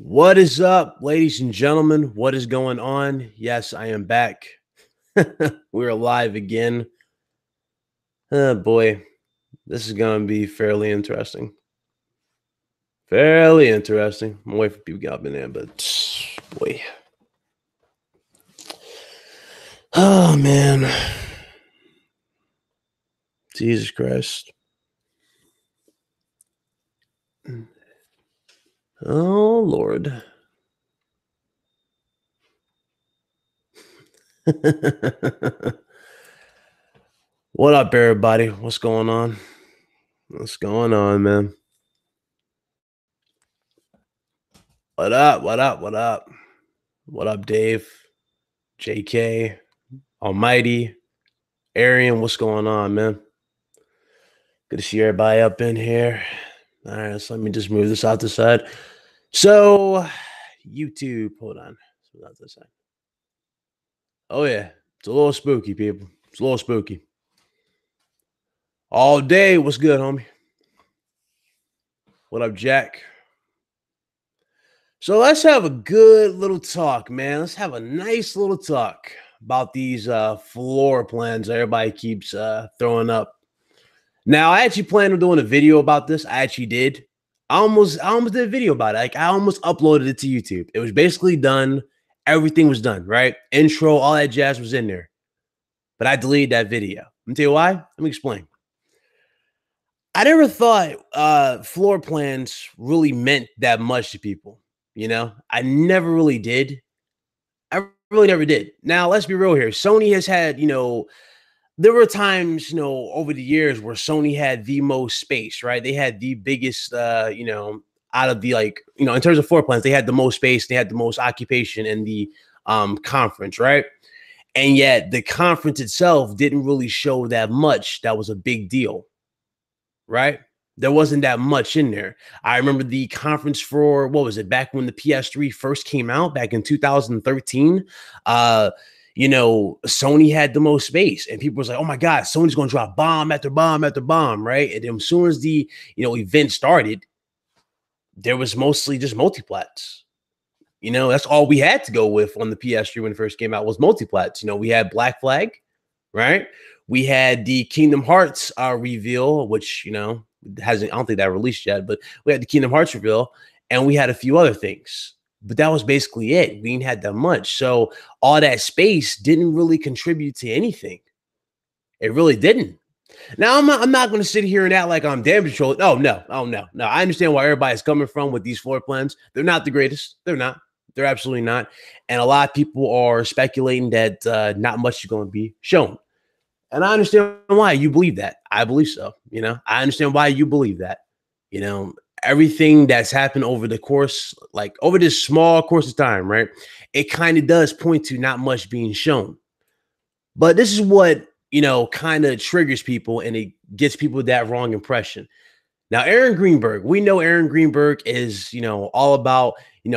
What is up, ladies and gentlemen? What is going on? Yes, I am back. We're live again. Oh boy, this is going to be fairly interesting. Fairly interesting. I'm waiting for people to get up in there, but boy. Oh man. Jesus Christ. Oh Lord. What up, everybody? What's going on? What's going on, man? What up? What up? What up? What up, Dave? JK, Almighty, Arian, what's going on, man? Good to see everybody up in here. All right, so let me just move this out the side. So, YouTube, hold on. Out this side. Oh, yeah. It's a little spooky, people. It's a little spooky. All day, what's good, homie? What up, Jack? So let's have a good little talk, man. Let's have a nice little talk about these floor plans everybody keeps throwing up. Now, I actually planned on doing a video about this. I actually did. I almost did a video about it. Like, I almost uploaded it to YouTube. It was basically done. Everything was done, right? Intro, all that jazz was in there. But I deleted that video. Let me tell you why. Let me explain. I never thought floor plans really meant that much to people. You know, I never really did. I really never did. Now, let's be real here. Sony has had, there were times, over the years where Sony had the most space, right? They had the biggest, out of the in terms of floor plans, they had the most space, they had the most occupation in the conference, right? And yet the conference itself didn't really show that much. That was a big deal, right? There wasn't that much in there. I remember the conference for, what was it, back when the PS3 first came out back in 2013. Sony had the most space, and people was like, oh my God, Sony's going to drop bomb after bomb after bomb, right? And then as soon as the, event started, there was mostly just multiplats. That's all we had to go with on the PS3 when it first came out was multiplats. We had Black Flag, right? We had the Kingdom Hearts reveal, which, hasn't, I don't think that released yet, but we had the Kingdom Hearts reveal, and we had a few other things. But that was basically it. We didn't have that much. So all that space didn't really contribute to anything. It really didn't. Now, I'm not going to sit here and act like I'm damage control. Oh, no. I understand why everybody's coming from with these floor plans. They're not the greatest. They're not. They're absolutely not. And a lot of people are speculating that not much is going to be shown. And I understand why you believe that. I believe so. I understand why you believe that. Everything that's happened over the course, like over this small course of time, right? It kind of does point to not much being shown. But this is what, kind of triggers people, and it gets people that wrong impression. Now, Aaron Greenberg, we know Aaron Greenberg is, all about,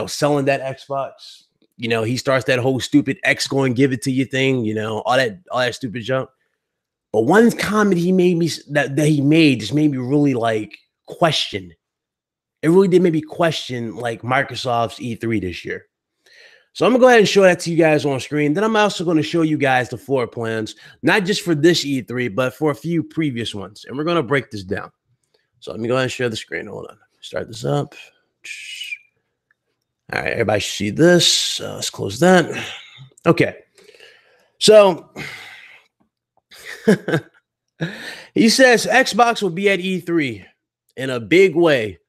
selling that Xbox. He starts that whole stupid X go and give it to you thing, all that stupid junk. But one comment he made me that he made just made me really like question. It really did make me question like Microsoft's E3 this year. So I'm gonna go ahead and show that to you guys on screen. Then I'm also going to show you guys the floor plans, not just for this E3, but for a few previous ones. And we're going to break this down. So let me go ahead and share the screen. Hold on. Start this up. All right, everybody should see this. Let's close that. Okay. So he says Xbox will be at E3 in a big way.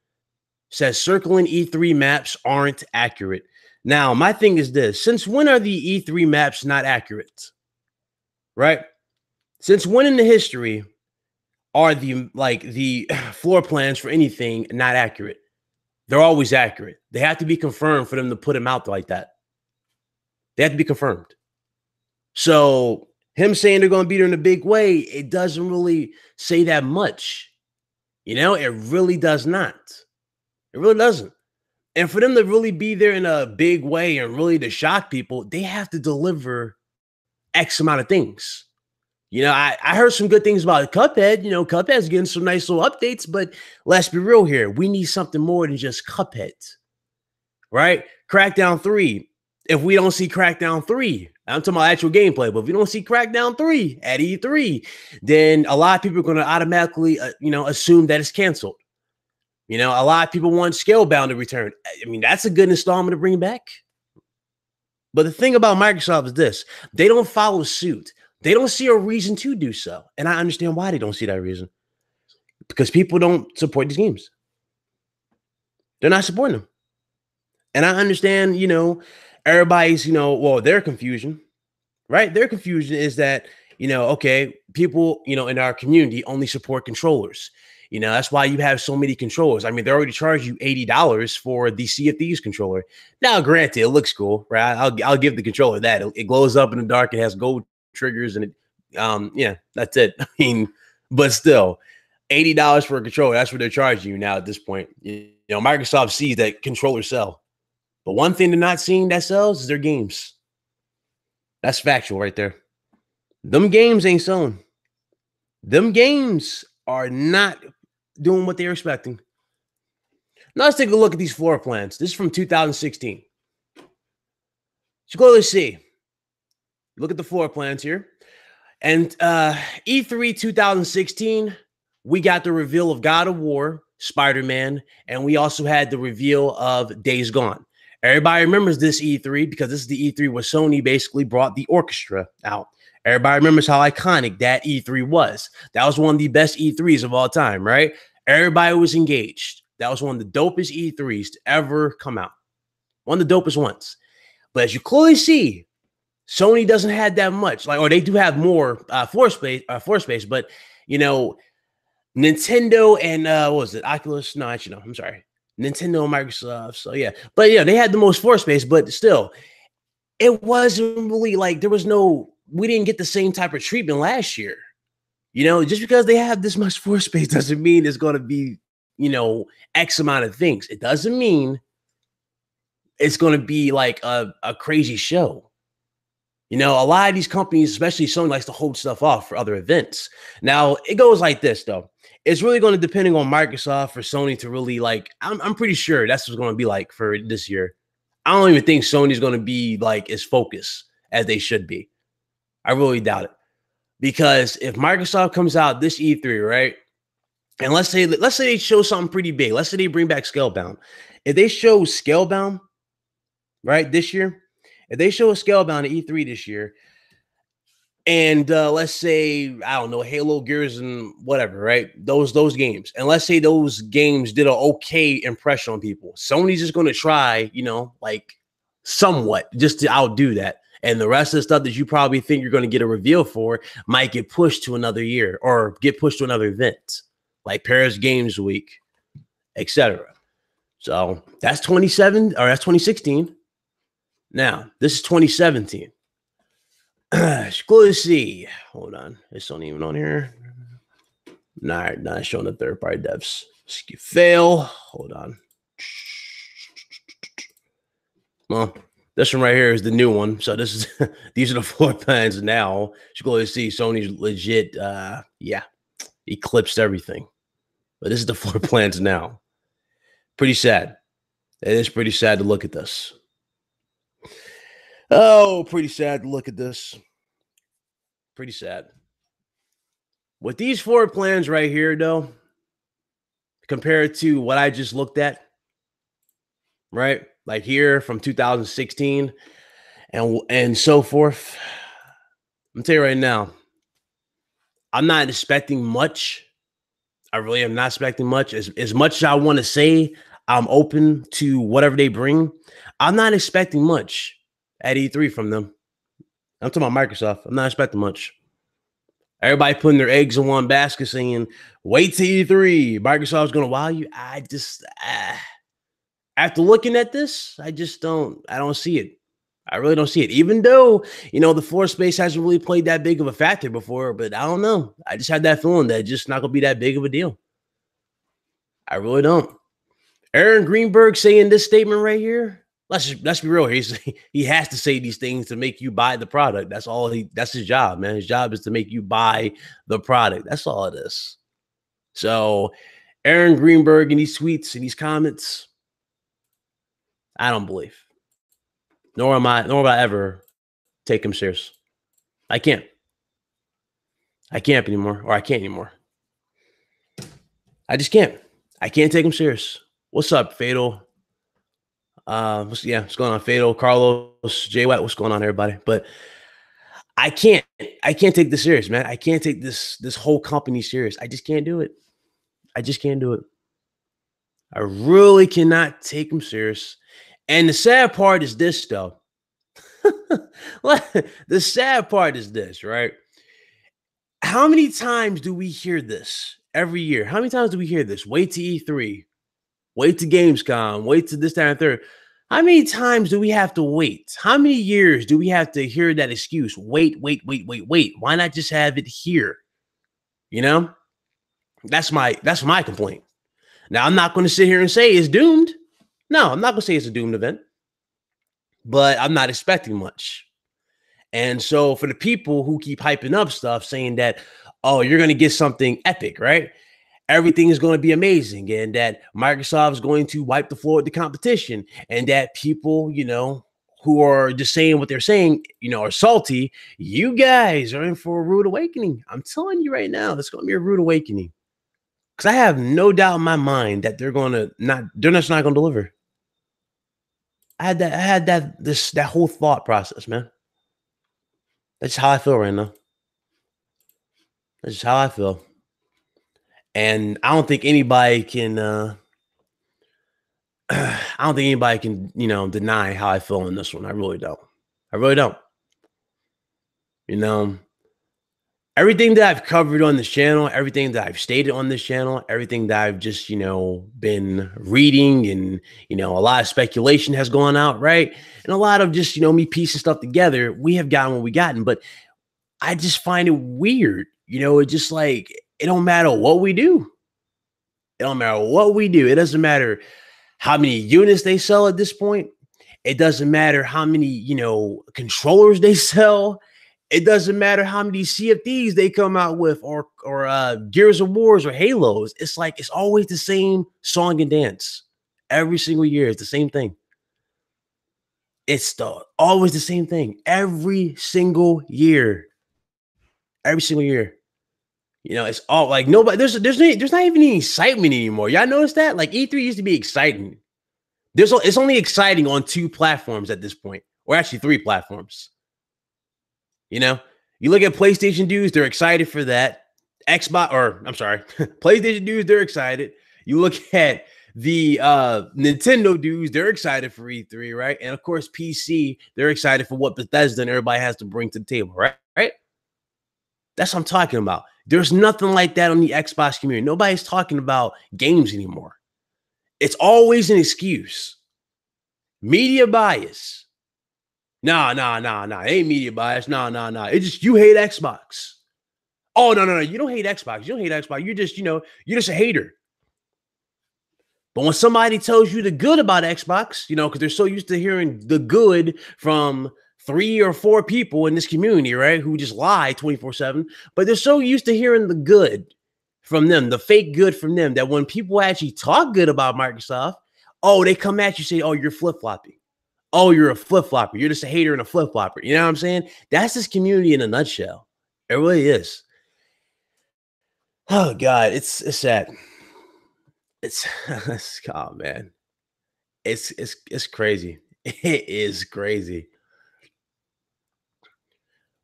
Says circling E3 maps aren't accurate. Now, my thing is this. Since when are the E3 maps not accurate? Right? Since when in the history are the floor plans for anything not accurate? They're always accurate. They have to be confirmed for them to put them out like that. They have to be confirmed. So him saying they're going to be there in a big way, it doesn't really say that much. It really does not. It really doesn't. And for them to really be there in a big way and really to shock people, they have to deliver X amount of things. I heard some good things about Cuphead. Cuphead's getting some nice little updates, but let's be real here. We need something more than just Cuphead, right? Crackdown 3. If we don't see Crackdown 3, I'm talking about actual gameplay, but if we don't see Crackdown 3 at E3, then a lot of people are going to automatically, assume that it's canceled. A lot of people want Scalebound to return. I mean, that's a good installment to bring back. But the thing about Microsoft is this: they don't follow suit. They don't see a reason to do so. And I understand why they don't see that reason. Because people don't support these games. They're not supporting them. And I understand, everybody's, their confusion, right? Their confusion is that, okay, people, in our community only support controllers. That's why you have so many controllers. I mean, they already charge you $80 for the Sea of Thieves controller. Now, granted, it looks cool, right? I'll give the controller that. It glows up in the dark. It has gold triggers and it, that's it. I mean, but still, $80 for a controller. That's what they're charging you now at this point. Microsoft sees that controllers sell. But one thing they're not seeing that sells is their games. That's factual right there. Them games ain't selling. Them games are not doing what they're expecting. Now let's take a look at these floor plans. This is from 2016. So go to see. Look at the floor plans here. And E3 2016, we got the reveal of God of War, Spider-Man, and we also had the reveal of Days Gone. Everybody remembers this E3 because this is the E3 where Sony basically brought the orchestra out. Everybody remembers how iconic that E3 was. That was one of the best E3s of all time, right? Everybody was engaged. That was one of the dopest E3s to ever come out. One of the dopest ones. But as you clearly see, Sony doesn't have that much. Or they do have more floor space, but Nintendo and what was it? Oculus? No, actually, no. I'm sorry. Nintendo and Microsoft. So yeah. But yeah, they had the most floor space, but still, it wasn't really like we didn't get the same type of treatment last year. Just because they have this much floor space doesn't mean it's going to be, X amount of things. It doesn't mean it's going to be like a crazy show. A lot of these companies, especially Sony, likes to hold stuff off for other events. Now, it goes like this, though. It's really going to depend on Microsoft for Sony to really I'm pretty sure that's what's going to be like for this year. I don't even think Sony's going to be like as focused as they should be. I really doubt it. Because if Microsoft comes out this E3, right? And let's say they show something pretty big. Let's say they bring back Scalebound. If they show Scalebound, right, this year, if they show a Scalebound at E3 this year, and let's say, I don't know, Halo, Gears, and whatever, right? Those games. And let's say those games did an okay impression on people. Sony's just going to try, somewhat just to outdo that. And the rest of the stuff that you probably think you're going to get a reveal for might get pushed to another year or get pushed to another event, like Paris Games Week, etc. So that's 2016. Now, this is 2017. Let's see. Hold on. It's not even on here. Not showing the third-party devs. Fail. Hold on. Well, this one right here is the new one. So this is these are the floor plans now. You go to see Sony's legit. Eclipsed everything. But this is the floor plans now. Pretty sad. It is pretty sad to look at this. Oh, pretty sad to look at this. Pretty sad. With these floor plans right here, though, compared to what I just looked at, right? Like here from 2016 and so forth. I'm telling you right now, I'm not expecting much. I really am not expecting much. As much as I want to say I'm open to whatever they bring, I'm not expecting much at E3 from them. I'm talking about Microsoft. I'm not expecting much. Everybody putting their eggs in one basket saying, wait till E3. Microsoft's going to wow you. I just, after looking at this, I don't see it. I really don't see it. Even though, the floor space hasn't really played that big of a factor before, but I don't know. I just had that feeling that it's just not going to be that big of a deal. I really don't. Aaron Greenberg saying this statement right here. Let's be real. He has to say these things to make you buy the product. That's his job, man. His job is to make you buy the product. That's all it is. So Aaron Greenberg in these tweets and these comments, I don't believe. Nor will I ever take him serious. I can't. I can't anymore, or I can't anymore. I just can't. I can't take him serious. What's up, Fatal? What's going on, Fatal, Carlos, Jay White? What's going on, everybody? But I can't take this serious, man. I can't take this whole company serious. I just can't do it. I just can't do it. I really cannot take him serious. And the sad part is this, though. The sad part is this, right? How many times do we hear this every year? How many times do we hear this? Wait to E3. Wait to Gamescom. Wait to this, that, and third. How many times do we have to wait? How many years do we have to hear that excuse? Wait. Why not just have it here? You know? That's my complaint. Now, I'm not going to sit here and say it's doomed. No, I'm not going to say it's a doomed event. But I'm not expecting much. And so for the people who keep hyping up stuff, saying that, oh, you're going to get something epic, right? Everything is going to be amazing, and that Microsoft is going to wipe the floor with the competition, and that people, who are just saying what they're saying, are salty. You guys are in for a rude awakening. I'm telling you right now, it's going to be a rude awakening. Because I have no doubt in my mind that they're just not going to deliver. I had that whole thought process, man. That's how I feel right now. That's just how I feel. And I don't think anybody can deny how I feel in this one. I really don't. Everything that I've covered on this channel, everything that I've stated on this channel, everything that I've just, been reading, and, a lot of speculation has gone out, right? And a lot of just, me piecing stuff together, we have gotten what we gotten. But I just find it weird. It's just like, it don't matter what we do. It don't matter what we do. It doesn't matter how many units they sell at this point. It doesn't matter how many, controllers they sell. It doesn't matter how many CFDs they come out with, or Gears of Wars or Halos. It's like, it's always the same song and dance. Every single year, it's the same thing. It's always the same thing. Every single year. It's all like nobody. There's not even any excitement anymore. Y'all notice that? Like E3 used to be exciting. It's only exciting on 2 platforms at this point, or actually 3 platforms. You look at PlayStation dudes, they're excited for that. PlayStation dudes, they're excited. You look at the Nintendo dudes, they're excited for E3, right? And of course, PC, they're excited for what Bethesda and everybody has to bring to the table, right? That's what I'm talking about. There's nothing like that on the Xbox community. Nobody's talking about games anymore. It's always an excuse. Media bias. Nah. It ain't media bias. Nah. It's just you hate Xbox. Oh, no. You don't hate Xbox. You're just, you're just a hater. But when somebody tells you the good about Xbox, because they're so used to hearing the good from 3 or 4 people in this community, right, who just lie 24/7, but they're so used to hearing the good from them, the fake good from them, that when people actually talk good about Microsoft, they come at you, say, oh, you're flip-flopping. Oh, you're a flip-flopper. You're just a hater and a flip-flopper. You know what I'm saying? That's this community in a nutshell. It really is. Oh, God, it's sad. It's oh, man. It's crazy. It is crazy.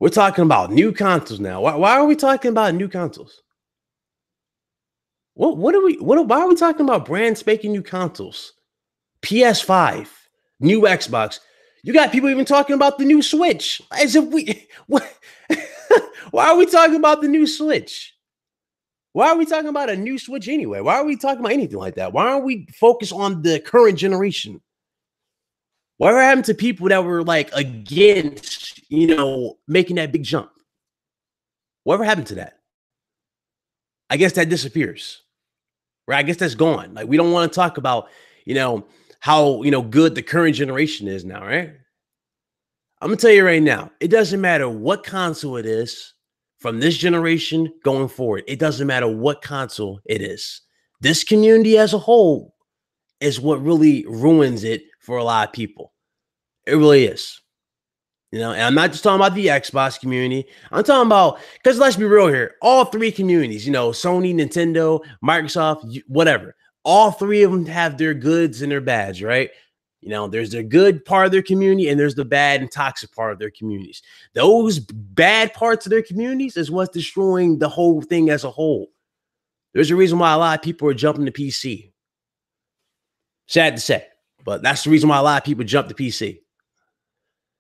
We're talking about new consoles now. Why are we talking about new consoles? Why are we talking about brand spanking new consoles? PS5, new Xbox. You got people even talking about the new Switch. As if why are we talking about the new Switch? Why are we talking about a new Switch anyway? Why are we talking about anything like that? Why aren't we focused on the current generation? Whatever happened to people that were like against, making that big jump? Whatever happened to that? I guess that disappears, right? I guess that's gone. Like, we don't want to talk about, how, good the current generation is now, right? I'm going to tell you right now, it doesn't matter what console it is from this generation going forward. It doesn't matter what console it is. This community as a whole, is what really ruins it for a lot of people. It really is. And I'm not just talking about the Xbox community. I'm talking about, because let's be real here, all three communities, Sony, Nintendo, Microsoft, whatever. All three of them have their goods and their bads, right? There's the good part of their community and there's the bad and toxic part of their communities. Those bad parts of their communities is what's destroying the whole thing as a whole. There's a reason why a lot of people are jumping to PC. Sad to say, but that's the reason why a lot of people jump to PC.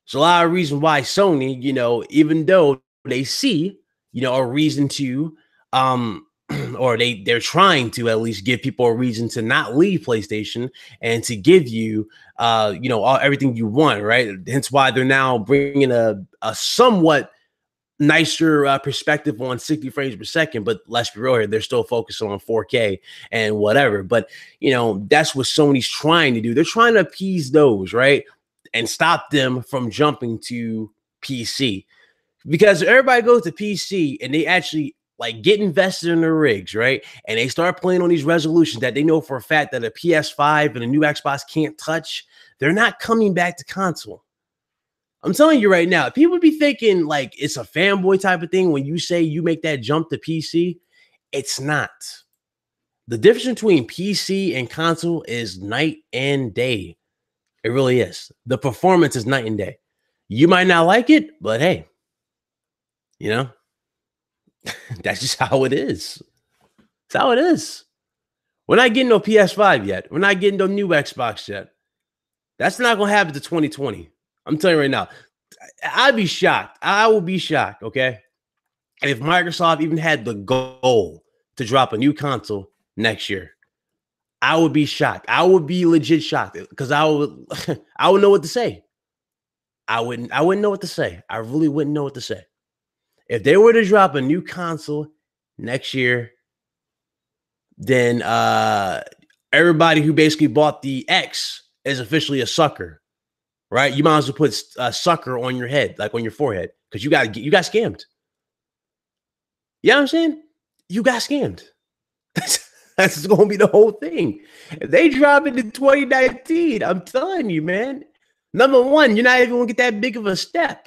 It's a lot of reason why Sony, even though they see, a reason to, or they're trying to at least give people a reason to not leave PlayStation and to give you, everything you want, right? Hence why they're now bringing a somewhat nicer perspective on 60 frames per second, but let's be real here, they're still focused on 4K and whatever. But, that's what Sony's trying to do. They're trying to appease those, right? And stop them from jumping to PC, because everybody goes to PC and they actually get invested in their rigs, right? And they start playing on these resolutions that they know for a fact that a PS5 and a new Xbox can't touch. They're not coming back to console. I'm telling you right now, people would be thinking it's a fanboy type of thing when you say you make that jump to PC. It's not. The difference between PC and console is night and day. It really is. The performance is night and day. You might not like it, but hey, that's just how it is. It's how it is. We're not getting no PS5 yet. We're not getting no new Xbox yet. That's not going to happen to 2020. I'm telling you right now. I'd be shocked. I will be shocked, okay? If Microsoft even had the goal to drop a new console next year. I would be shocked. I would be legit shocked because I would know what to say. I wouldn't know what to say. I really wouldn't know what to say. If they were to drop a new console next year, then everybody who basically bought the X is officially a sucker, right? You might as well put a sucker on your head, like on your forehead, because you got scammed. You know what I'm saying? You got scammed. That's going to be the whole thing. If they drop it in 2019, I'm telling you, man. Number one, you're not even going to get that big of a step.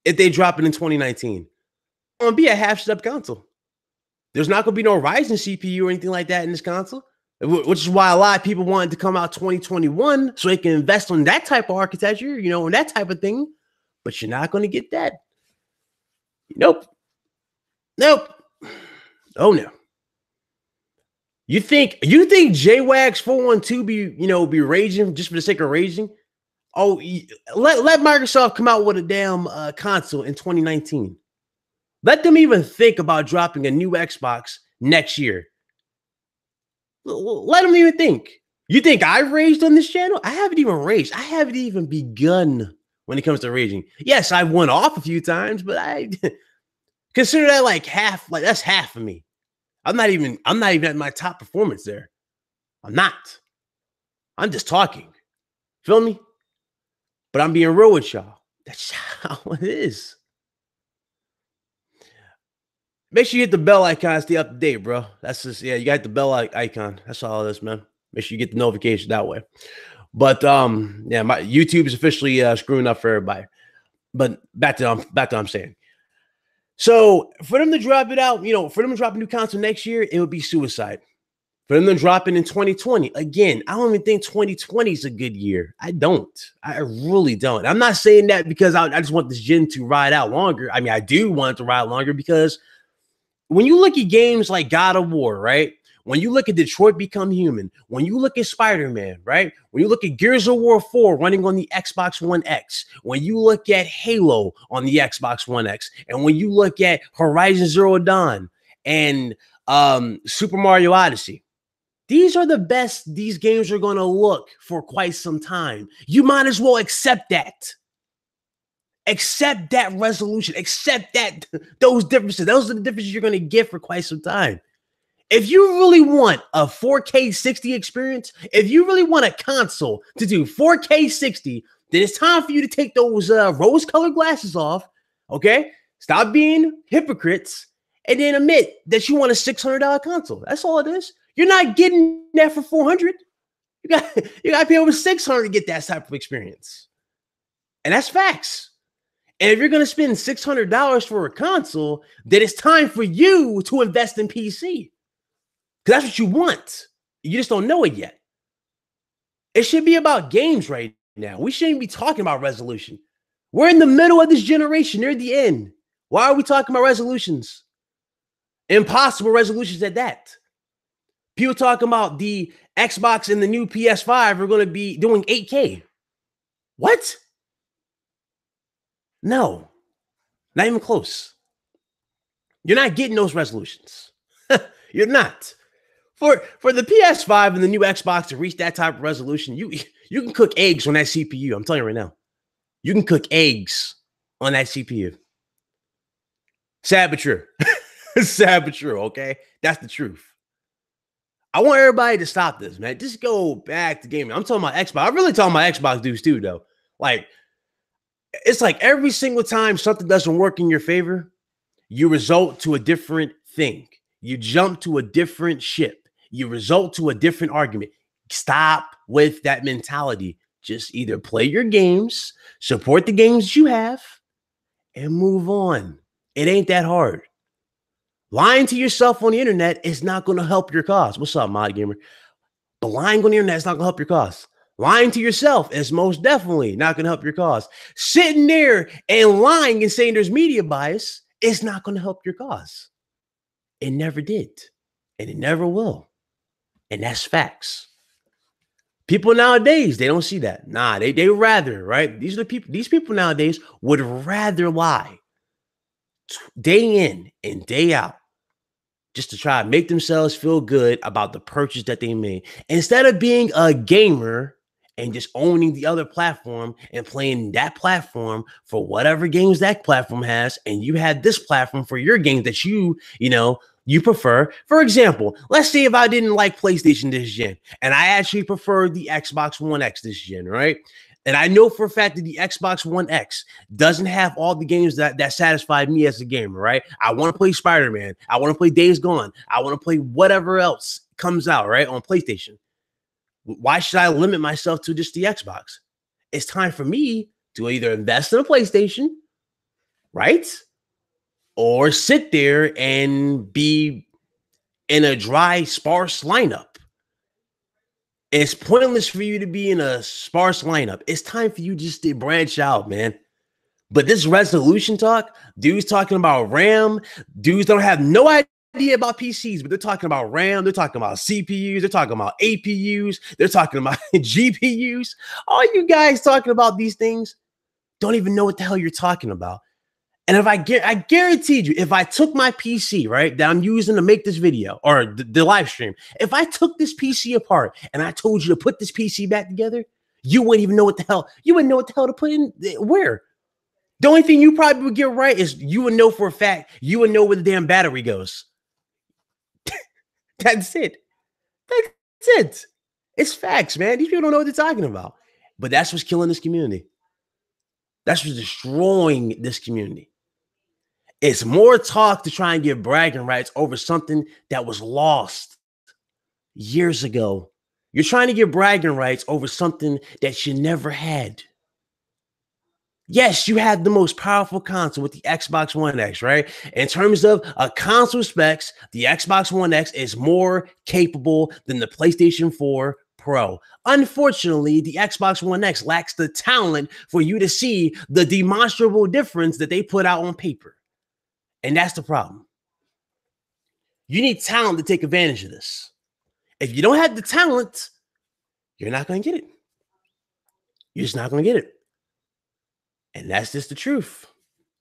If they drop it in 2019, it's going to be a half-step console. There's not going to be no Ryzen CPU or anything like that in this console, which is why a lot of people wanted to come out 2021 so they can invest on that type of architecture, and that type of thing. But you're not going to get that. Nope. Oh, no. You think JWags 412 be raging just for the sake of raging? Oh, let Microsoft come out with a damn console in 2019. Let them even think about dropping a new Xbox next year. Let them even think. You think I've raged on this channel? I haven't even raged. I haven't even begun when it comes to raging. Yes, I've went off a few times, but I consider that like half. Like that's half of me. I'm not even at my top performance there. I'm not. I'm just talking. Feel me? But I'm being real with y'all. That's how it is. Make sure you hit the bell icon to stay up to date, bro. That's just, yeah, you got the bell icon. That's all it is, man. Make sure you get the notification that way. But yeah, my YouTube is officially screwing up for everybody. But back to what I'm saying. So for them to drop it out, for them to drop a new console next year, it would be suicide. For them to drop it in 2020, again, I don't even think 2020 is a good year. I don't. I really don't. I'm not saying that because I just want this gen to ride out longer. I mean, I do want it to ride longer because when you look at games like God of War, right? When you look at Detroit Become Human, when you look at Spider-Man, right? When you look at Gears of War 4 running on the Xbox One X, when you look at Halo on the Xbox One X, and when you look at Horizon Zero Dawn and Super Mario Odyssey, these are the best these games are going to look for quite some time. You might as well accept that. Accept that resolution. Accept that those differences. Those are the differences you're going to get for quite some time. If you really want a 4K 60 experience, if you really want a console to do 4K 60, then it's time for you to take those rose-colored glasses off, okay? Stop being hypocrites and then admit that you want a $600 console. That's all it is. You're not getting that for $400. You got to pay over $600 to get that type of experience. And that's facts. And if you're going to spend $600 for a console, then it's time for you to invest in PC. Because that's what you want. You just don't know it yet. It should be about games right now. We shouldn't be talking about resolution. We're in the middle of this generation. Near the end. Why are we talking about resolutions? Impossible resolutions at that. People talking about the Xbox and the new PS5 are going to be doing 8K. What? No, not even close. You're not getting those resolutions. You're not. For the PS5 and the new Xbox to reach that type of resolution, you can cook eggs on that CPU. I'm telling you right now. You can cook eggs on that CPU. Sad but true. Sad but true, okay? That's the truth. I want everybody to stop this, man. Just go back to gaming. I'm talking about Xbox. I'm really talking about Xbox dudes too, though. Like, it's like every single time something doesn't work in your favor, you result to a different thing. You jump to a different ship. You result to a different argument. Stop with that mentality. Just either play your games, support the games you have, and move on. It ain't that hard. Lying to yourself on the internet is not going to help your cause. What's up, Mod Gamer? But lying on the internet is not going to help your cause. Lying to yourself is most definitely not going to help your cause. Sitting there and lying and saying there's media bias is not going to help your cause. It never did. And it never will. And that's facts. People nowadays, they don't see that. Nah, they rather, right? These people nowadays would rather lie day in and day out just to try to make themselves feel good about the purchase that they made. Instead of being a gamer and just owning the other platform and playing that platform for whatever games that platform has, and you had this platform for your games that you prefer. For example, let's say if I didn't like PlayStation this gen, and I actually prefer the Xbox One X this gen, right? And I know for a fact that the Xbox One X doesn't have all the games that satisfied me as a gamer, right? I want to play Spider-Man. I want to play Days Gone. I want to play whatever else comes out, right, on PlayStation. Why should I limit myself to just the Xbox? It's time for me to either invest in a PlayStation, right? Or sit there and be in a dry, sparse lineup. It's pointless for you to be in a sparse lineup. It's time for you just to branch out, man. But this resolution talk, dudes talking about RAM, dudes don't have no idea about PCs, but they're talking about RAM, they're talking about CPUs, they're talking about APUs, they're talking about GPUs. All you guys talking about these things don't even know what the hell you're talking about. And if I guaranteed you, if I took my PC, right, that I'm using to make this video or the live stream, if I took this PC apart and I told you to put this PC back together, you wouldn't even know what the hell, to put in where. The only thing you probably would get right is you would know for a fact, you would know where the damn battery goes. That's it. That's it. It's facts, man. These people don't know what they're talking about. But that's what's killing this community. That's what's destroying this community. It's more talk to try and get bragging rights over something that was lost years ago. You're trying to get bragging rights over something that you never had. Yes, you had the most powerful console with the Xbox One X, right? In terms of console specs, the Xbox One X is more capable than the PlayStation 4 Pro. Unfortunately, the Xbox One X lacks the talent for you to see the demonstrable difference that they put out on paper. And that's the problem. You need talent to take advantage of this. If you don't have the talent, you're not going to get it. You're just not going to get it. And that's just the truth.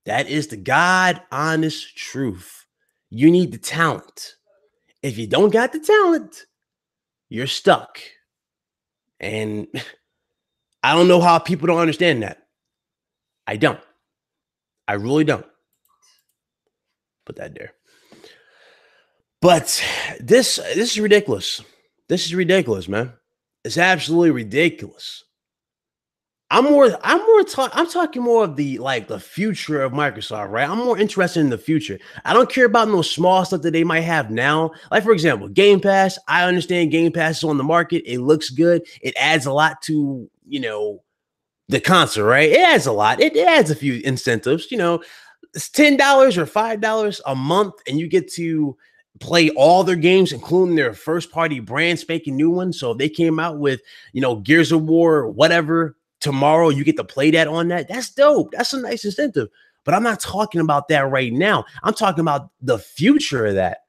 That is the God honest truth. You need the talent. If you don't got the talent, you're stuck. And I don't know how people don't understand that. I don't. I really don't. Put that there. But this is ridiculous. This is ridiculous, man. It's absolutely ridiculous. I'm talking more of the the future of Microsoft, right? I'm more interested in the future. I don't care about no small stuff that they might have now. Like, for example, Game Pass. I understand Game Pass is on the market. It looks good. It adds a lot to, the console, right? It adds a lot. It adds a few incentives. It's $10 or $5 a month, and you get to play all their games, including their first party brand spanking new ones. So if they came out with, Gears of War, whatever, tomorrow, you get to play that on that. That's dope. That's a nice incentive. But I'm not talking about that right now. I'm talking about the future of that,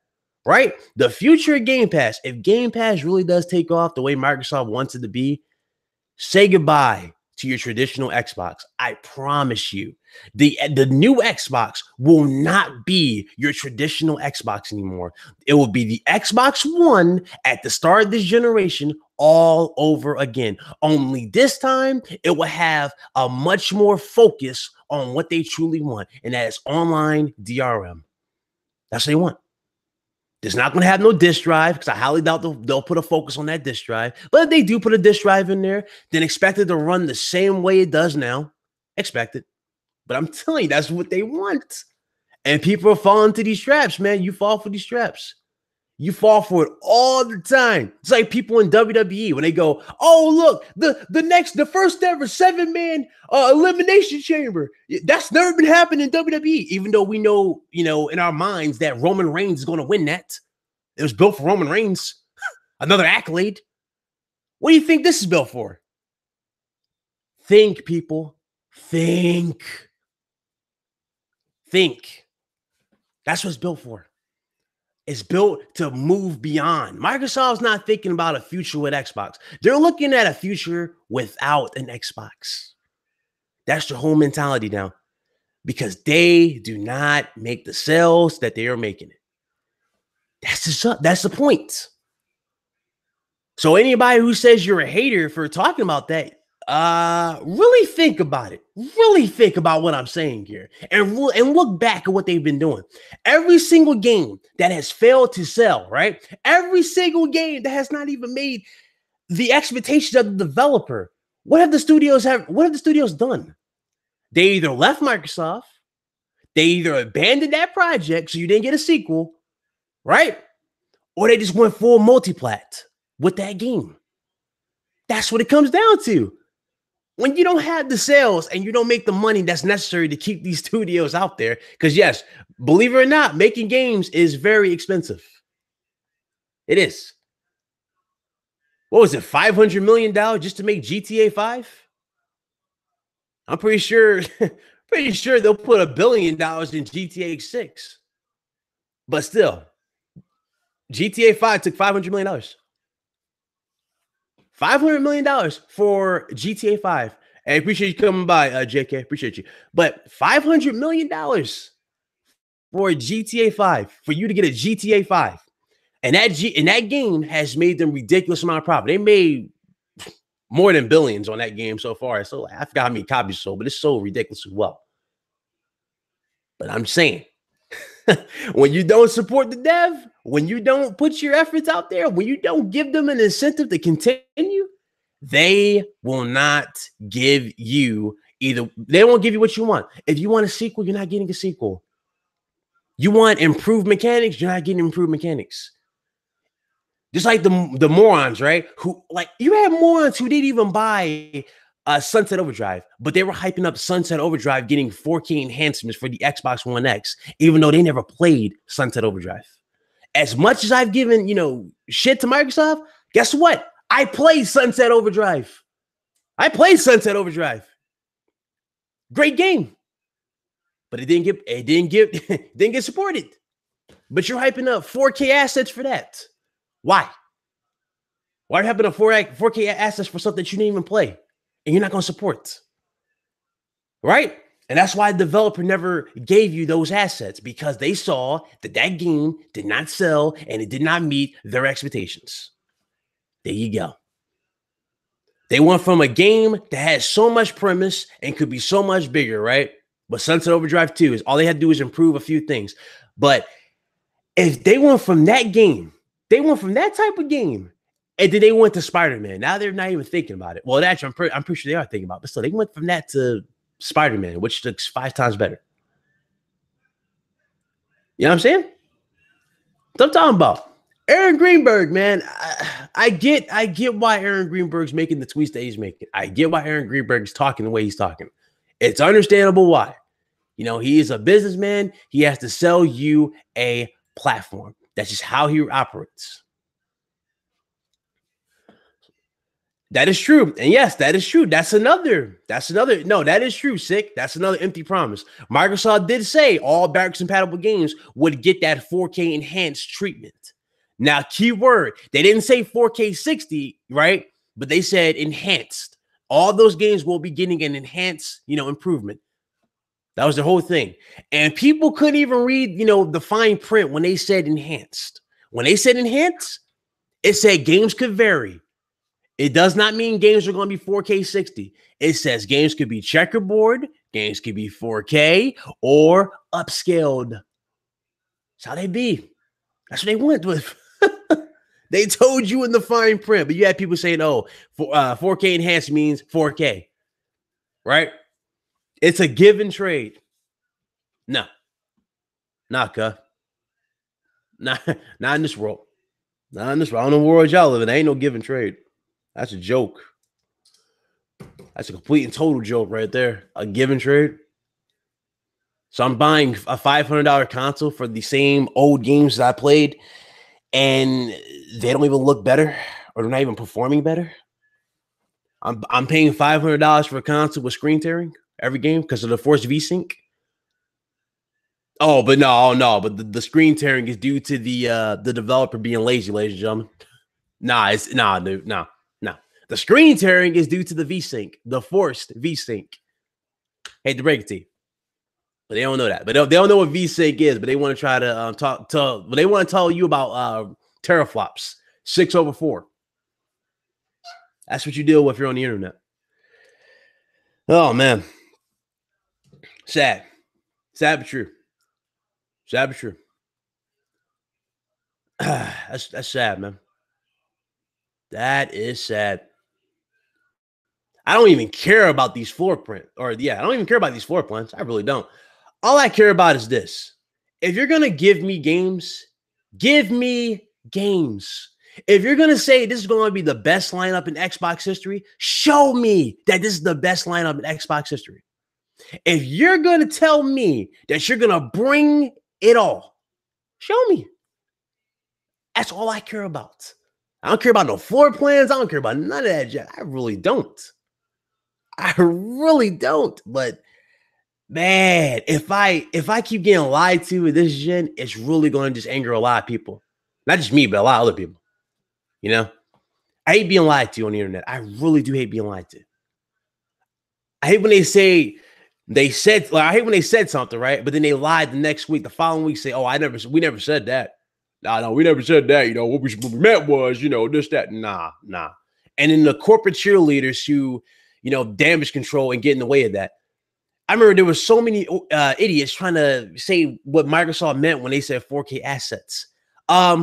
right? The future of Game Pass. If Game Pass really does take off the way Microsoft wants it to be, say goodbye to your traditional Xbox. I promise you, the new Xbox will not be your traditional Xbox anymore. It will be the Xbox One at the start of this generation all over again. Only this time, it will have a much more focus on what they truly want, and that is online DRM. That's what they want. It's not going to have no disk drive, because I highly doubt they'll put a focus on that disk drive. But if they do put a disk drive in there, then expect it to run the same way it does now. Expect it. But I'm telling you, that's what they want. And people are falling into these traps, man. You fall for these traps. You fall for it all the time. It's like people in WWE when they go, "Oh, look, the first ever 7-man elimination chamber." That's never been happening in WWE, even though we know, in our minds that Roman Reigns is going to win that. It was built for Roman Reigns. Another accolade. What do you think this is built for? Think, people. Think. That's what it's built for. It's built to move beyond. Microsoft's not thinking about a future with Xbox. They're looking at a future without an Xbox. That's their whole mentality now, because they do not make the sales that they are making it. That's the point. So anybody who says you're a hater for talking about that, really think about it. Really think about what I'm saying here, and look back at what they've been doing. Every single game that has failed to sell, right? Every single game that has not even made the expectations of the developer. What have the studios done? They either left Microsoft, they either abandoned that project so you didn't get a sequel, right? Or they just went full multiplat with that game. That's what it comes down to. When you don't have the sales and you don't make the money that's necessary to keep these studios out there, because yes, believe it or not, making games is very expensive. It is. What was it, $500 million just to make GTA 5? I'm pretty sure they'll put $1 billion in GTA 6. But still, GTA 5 took $500 million. $500 million for GTA 5. I appreciate you coming by, JK. Appreciate you. But $500 million for a GTA 5, for you to get a GTA 5. And that game has made them ridiculous amount of profit. They made more than billions on that game so far. So I forgot how many copies sold, but it's sold ridiculous as well. But I'm saying, when you don't support the dev, when you don't put your efforts out there, when you don't give them an incentive to continue, they will not give you they won't give you what you want. If you want a sequel, you're not getting a sequel. You want improved mechanics, you're not getting improved mechanics. Just like the morons, right? You had morons who didn't even buy Sunset Overdrive, but they were hyping up Sunset Overdrive getting 4K enhancements for the Xbox One X, even though they never played Sunset Overdrive. As much as I've given, shit to Microsoft, guess what? I played Sunset Overdrive. Great game. But it didn't get supported. But you're hyping up 4K assets for that. Why? Why are you hyping up 4K assets for something that you didn't even play and you're not going to support? Right? And that's why the developer never gave you those assets, because they saw that game did not sell and it did not meet their expectations. There you go. They went from a game that has so much premise and could be so much bigger, right? But Sunset Overdrive 2 is all they had to do is improve a few things. But if they went from that game, they went from that type of game And then they went to Spider-Man. Now they're not even thinking about it. Well, actually, I'm pretty sure they are thinking about it. But still, they went from that to Spider-Man, which looks 5 times better. You know what I'm saying? What I'm talking about. Aaron Greenberg, man. I get why Aaron Greenberg's making the tweets that he's making. I get why Aaron Greenberg's talking the way he's talking. It's understandable why. You know, he is a businessman. He has to sell you a platform. That's just how he operates. That is true. And yes, that is true. That's another. No, that is true, Sick. That's another empty promise. Microsoft did say all backwards compatible games would get that 4K enhanced treatment. Now, keyword, they didn't say 4K 60, right? But they said enhanced. All those games will be getting an enhanced, improvement. That was the whole thing. And people couldn't even read, the fine print when they said enhanced. When they said enhanced, it said games could vary. It does not mean games are going to be 4K 60. It says games could be checkerboard, games could be 4K, or upscaled. That's how they be. That's what they went with. They told you in the fine print, but you had people saying, 4K enhanced means 4K, right? It's a give and trade. No. Not in this world. Not in this world. I don't know what world y'all live in. There ain't no give and trade. That's a joke. That's a complete and total joke right there. A give and trade. So I'm buying a $500 console for the same old games that I played, and they don't even look better, or they're not even performing better. I'm paying $500 for a console with screen tearing every game because of the forced VSync. Oh, but no. But the screen tearing is due to the developer being lazy, ladies and gentlemen. Dude. No. The screen tearing is due to the VSync, the forced VSync. Hate to break it to you, but they don't know that. But they don't know what VSync is. But they want to try to they want to tell you about teraflops 6/4. That's what you deal with if you're on the internet. Oh man, sad but true. Sad but true. That's sad, man. That is sad. I don't even care about these floor print, I don't even care about these floor plans. I really don't. All I care about is this. If you're going to give me games, give me games. If you're going to say this is going to be the best lineup in Xbox history, show me that this is the best lineup in Xbox history. If you're going to tell me that you're going to bring it all, show me. That's all I care about. I don't care about no floor plans. I don't care about none of that shit. I really don't. But man, if I keep getting lied to with this gen, it's really going to just anger a lot of people. Not just me, but a lot of other people. I hate being lied to on the internet. I really do hate being lied to. I hate when I hate when they said something, right? But then they lied the next week, the following week, say, we never said that. No, we never said that. What we meant was, this, that. Nah. And then the corporate cheerleaders who, damage control and get in the way of that. I remember there were so many idiots trying to say what Microsoft meant when they said 4K assets.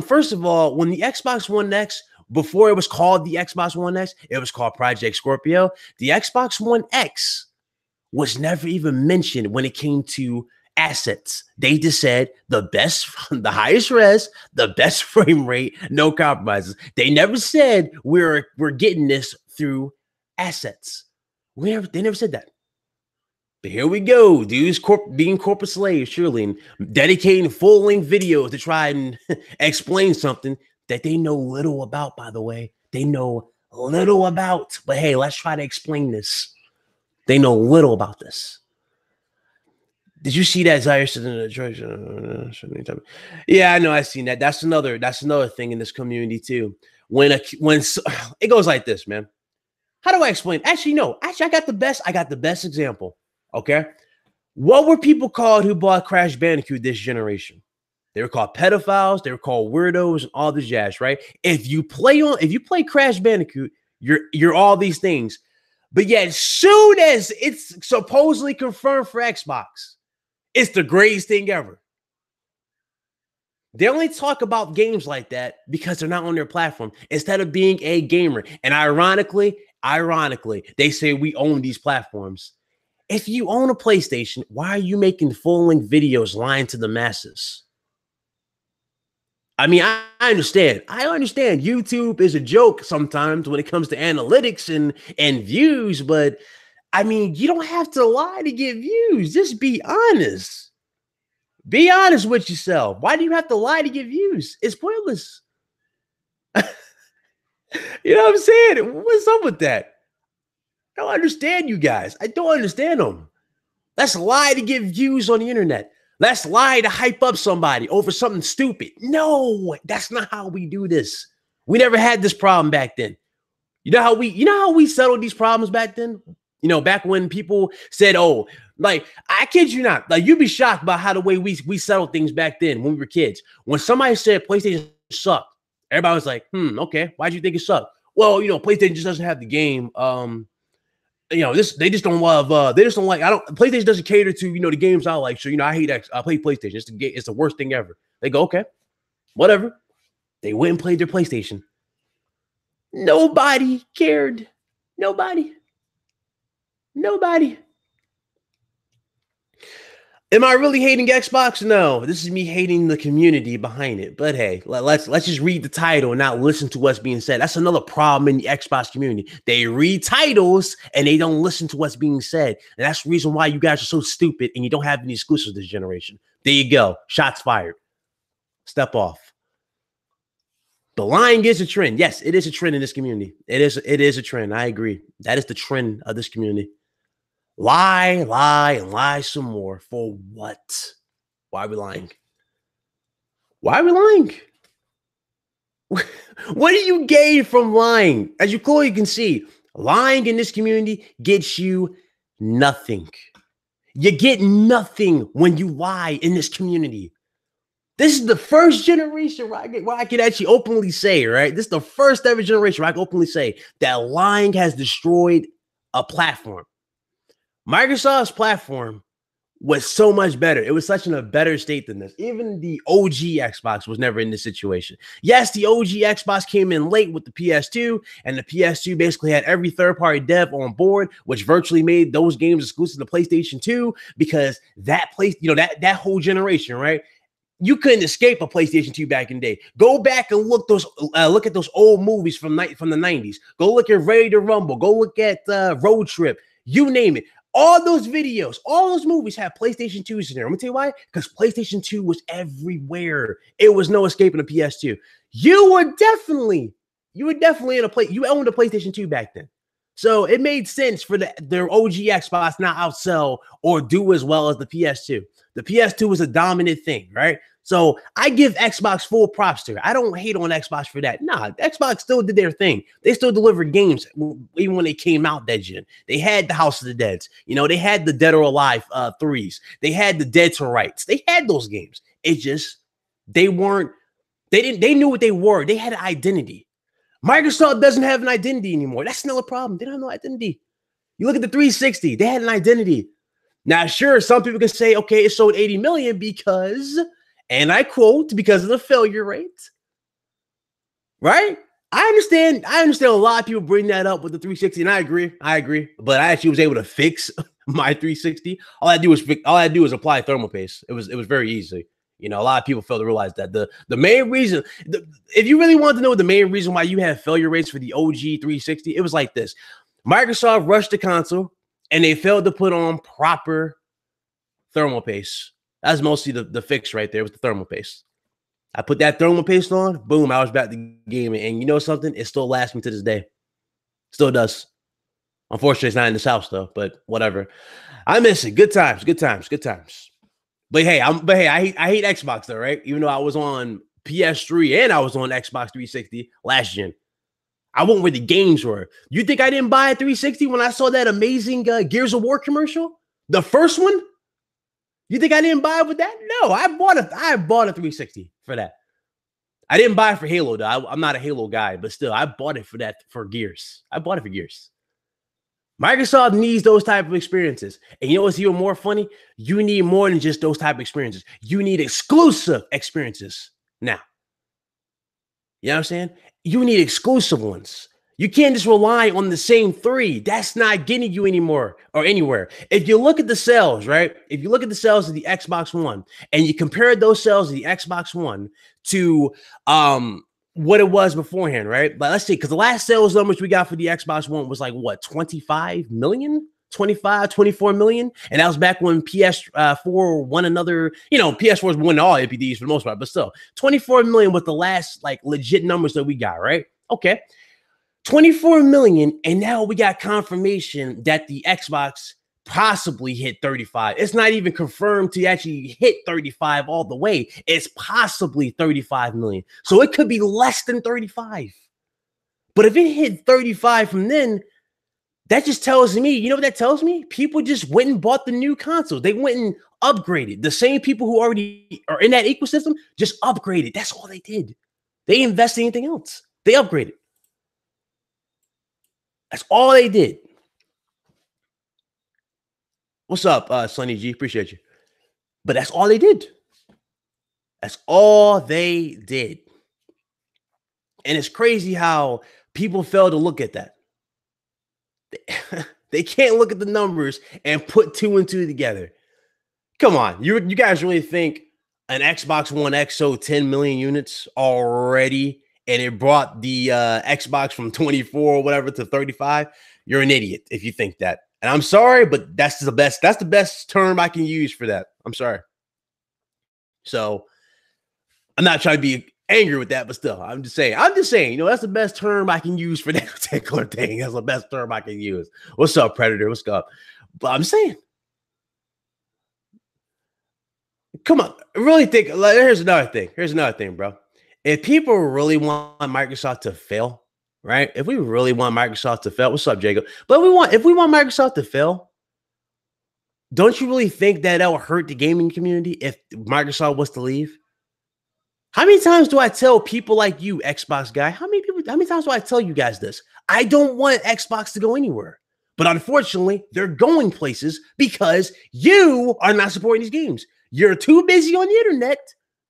First of all, when the Xbox One X, before it was called the Xbox One X, it was called Project Scorpio. The Xbox One X was never even mentioned when it came to assets. They just said the highest res, the best frame rate, no compromises. They never said we're getting this through assets. They never said that. But here we go, dudes being corporate slaves, surely, and dedicating full-length videos to try and explain something that they know little about, by the way. They know little about. But hey, let's try to explain this. They know little about this. Did you see that Zaire said in the church? Yeah, I know. I've seen that. That's another thing in this community too. When it goes like this, man. How do I explain? Actually, no. Actually, I got the best example. Okay. What were people called who bought Crash Bandicoot this generation? They were called pedophiles. They were called weirdos and all this jazz, right? If you play Crash Bandicoot, you're all these things. But yet, as soon as it's supposedly confirmed for Xbox, it's the greatest thing ever. They only talk about games like that because they're not on their platform instead of being a gamer. And ironically, they say we own these platforms. If you own a PlayStation, why are you making full-length videos lying to the masses? I mean, I understand. I understand YouTube is a joke sometimes when it comes to analytics and views, but I mean, you don't have to lie to get views. Just be honest. Be honest with yourself. Why do you have to lie to get views? It's pointless. You know what I'm saying? What's up with that? I don't understand you guys. I don't understand them. Let's lie to get views on the internet. Let's lie to hype up somebody over something stupid. No, that's not how we do this. We never had this problem back then. You know how we settled these problems back then? You know, back when people said, oh, like, I kid you not, like, you'd be shocked by how the way we settled things back then when we were kids. When somebody said PlayStation sucked, everybody was like, okay, why'd you think it sucked? Well, you know, PlayStation just doesn't have the game. You know, they just don't love, PlayStation doesn't cater to, you know, the games I like. So, you know, I play PlayStation. It's the worst thing ever. They go, okay, whatever. They went and played their PlayStation. Nobody cared. Nobody. Am I really hating Xbox? No, this is me hating the community behind it. But hey, let's just read the title and not listen to what's being said. That's another problem in the Xbox community. They read titles and they don't listen to what's being said. And that's the reason why you guys are so stupid and you don't have any exclusives this generation. There you go. Shots fired. Step off. The lying is a trend. Yes, it is a trend in this community. It is a trend. I agree. That is the trend of this community. Lie, and lie some more. For what? Why are we lying? Why are we lying? What do you gain from lying? As you clearly can see, lying in this community gets you nothing. You get nothing when you lie in this community. This is the first generation where I can actually openly say, right? This is the first ever generation where I can openly say that lying has destroyed a platform. Microsoft's platform was so much better. It was such in a better state than this. Even the OG Xbox was never in this situation. Yes, the OG Xbox came in late with the PS2, and the PS2 basically had every third-party dev on board, which virtually made those games exclusive to PlayStation 2 because that whole generation, right? You couldn't escape a PlayStation 2 back in the day. Go back and look at those old movies from the 90s. Go look at Ready to Rumble. Go look at Road Trip. You name it. All those videos, all those movies have PlayStation 2s in there. I'm gonna tell you why. Because PlayStation 2 was everywhere. It was no escaping a PS2. You were definitely in a place. You owned a PlayStation 2 back then. So it made sense for their OG Xbox not outsell or do as well as the PS2. The PS2 was a dominant thing, right? So I give Xbox full props to it. I don't hate on Xbox for that. Nah, Xbox still did their thing. They still delivered games even when they came out that gen. They had the House of the Deads. You know, they had the Dead or Alive 3s. They had the Dead to Rights. They had those games. It just, they knew what they were. They had an identity. Microsoft doesn't have an identity anymore. That's still a problem. They don't have no identity. You look at the 360. They had an identity. Now, sure, some people can say, okay, it sold 80 million because, and I quote, because of the failure rate. Right? I understand a lot of people bring that up with the 360, and I agree. But I actually was able to fix my 360. All I do is apply thermal paste. It was very easy. You know, a lot of people fail to realize that the main reason, if you really want to know the main reason why you have failure rates for the OG 360, it was like this. Microsoft rushed the console and they failed to put on proper thermal paste. That's mostly the fix right there with the thermal paste. I put that thermal paste on, boom, I was back to gaming. And you know something? It still lasts me to this day. Still does. Unfortunately, it's not in this house though, but whatever. I miss it. Good times. But hey, I hate Xbox though, right? Even though I was on PS3 and I was on Xbox 360 last gen. I went where the games were. You think I didn't buy a 360 when I saw that amazing Gears of War commercial? The first one? You think I didn't buy it with that? No, I bought a 360 for that. I didn't buy it for Halo though. I'm not a Halo guy, but still, I bought it for Gears. I bought it for Gears. Microsoft needs those type of experiences. And you know what's even more funny? You need more than just those type of experiences. You need exclusive experiences. Now, you know what I'm saying? You need exclusive ones. You can't just rely on the same three. That's not getting you anymore or anywhere. If you look at the sales, right? If you look at the sales of the Xbox One and you compare those sales of the Xbox One to what it was beforehand, right? But let's see, because the last sales numbers we got for the Xbox One was like what, 25 million? 25, 24 million. And that was back when PS4 won another, PS4 was winning all APDs for the most part, but still 24 million was the last like legit numbers that we got, right? Okay. 24 million. And now we got confirmation that the Xbox possibly hit 35. It's not even confirmed to actually hit 35 all the way. It's possibly 35 million. So it could be less than 35. But if it hit 35 from then, that just tells me, you know what that tells me? People just went and bought the new console. They went and upgraded. The same people who already are in that ecosystem just upgraded. That's all they did. They invested in anything else. They upgraded. That's all they did. What's up, Sonny G? Appreciate you. But that's all they did. That's all they did. And it's crazy how people fail to look at that. They can't look at the numbers and put two and two together. Come on. You guys really think an Xbox One X sold 10 million units already and it brought the Xbox from 24 or whatever to 35? You're an idiot if you think that. And I'm sorry, but that's the best term I can use for that. I'm sorry. So I'm not trying to be angry with that, but still, I'm just saying, that's the best term I can use for that particular thing. That's the best term I can use. What's up, Predator? What's up? But I'm saying, come on, really think. Here's another thing, bro. If people really want Microsoft to fail, right? If we really want Microsoft to fail, what's up, Jacob? But if we want Microsoft to fail, don't you really think that will hurt the gaming community if Microsoft was to leave? How many times do I tell people like you, Xbox guy? How many times do I tell you guys this? I don't want Xbox to go anywhere. But unfortunately, they're going places because you are not supporting these games. You're too busy on the internet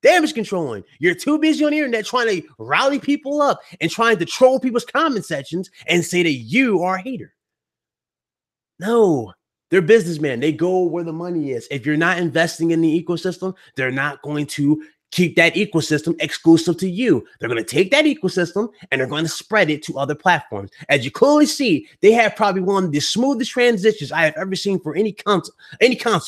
damage controlling. You're too busy on the internet trying to rally people up and trying to troll people's comment sections and say that you are a hater. No, they're businessmen. They go where the money is. If you're not investing in the ecosystem, they're not going to keep that ecosystem exclusive to you. They're going to take that ecosystem and they're going to spread it to other platforms. As you clearly see, they have probably one of the smoothest transitions I have ever seen for any console,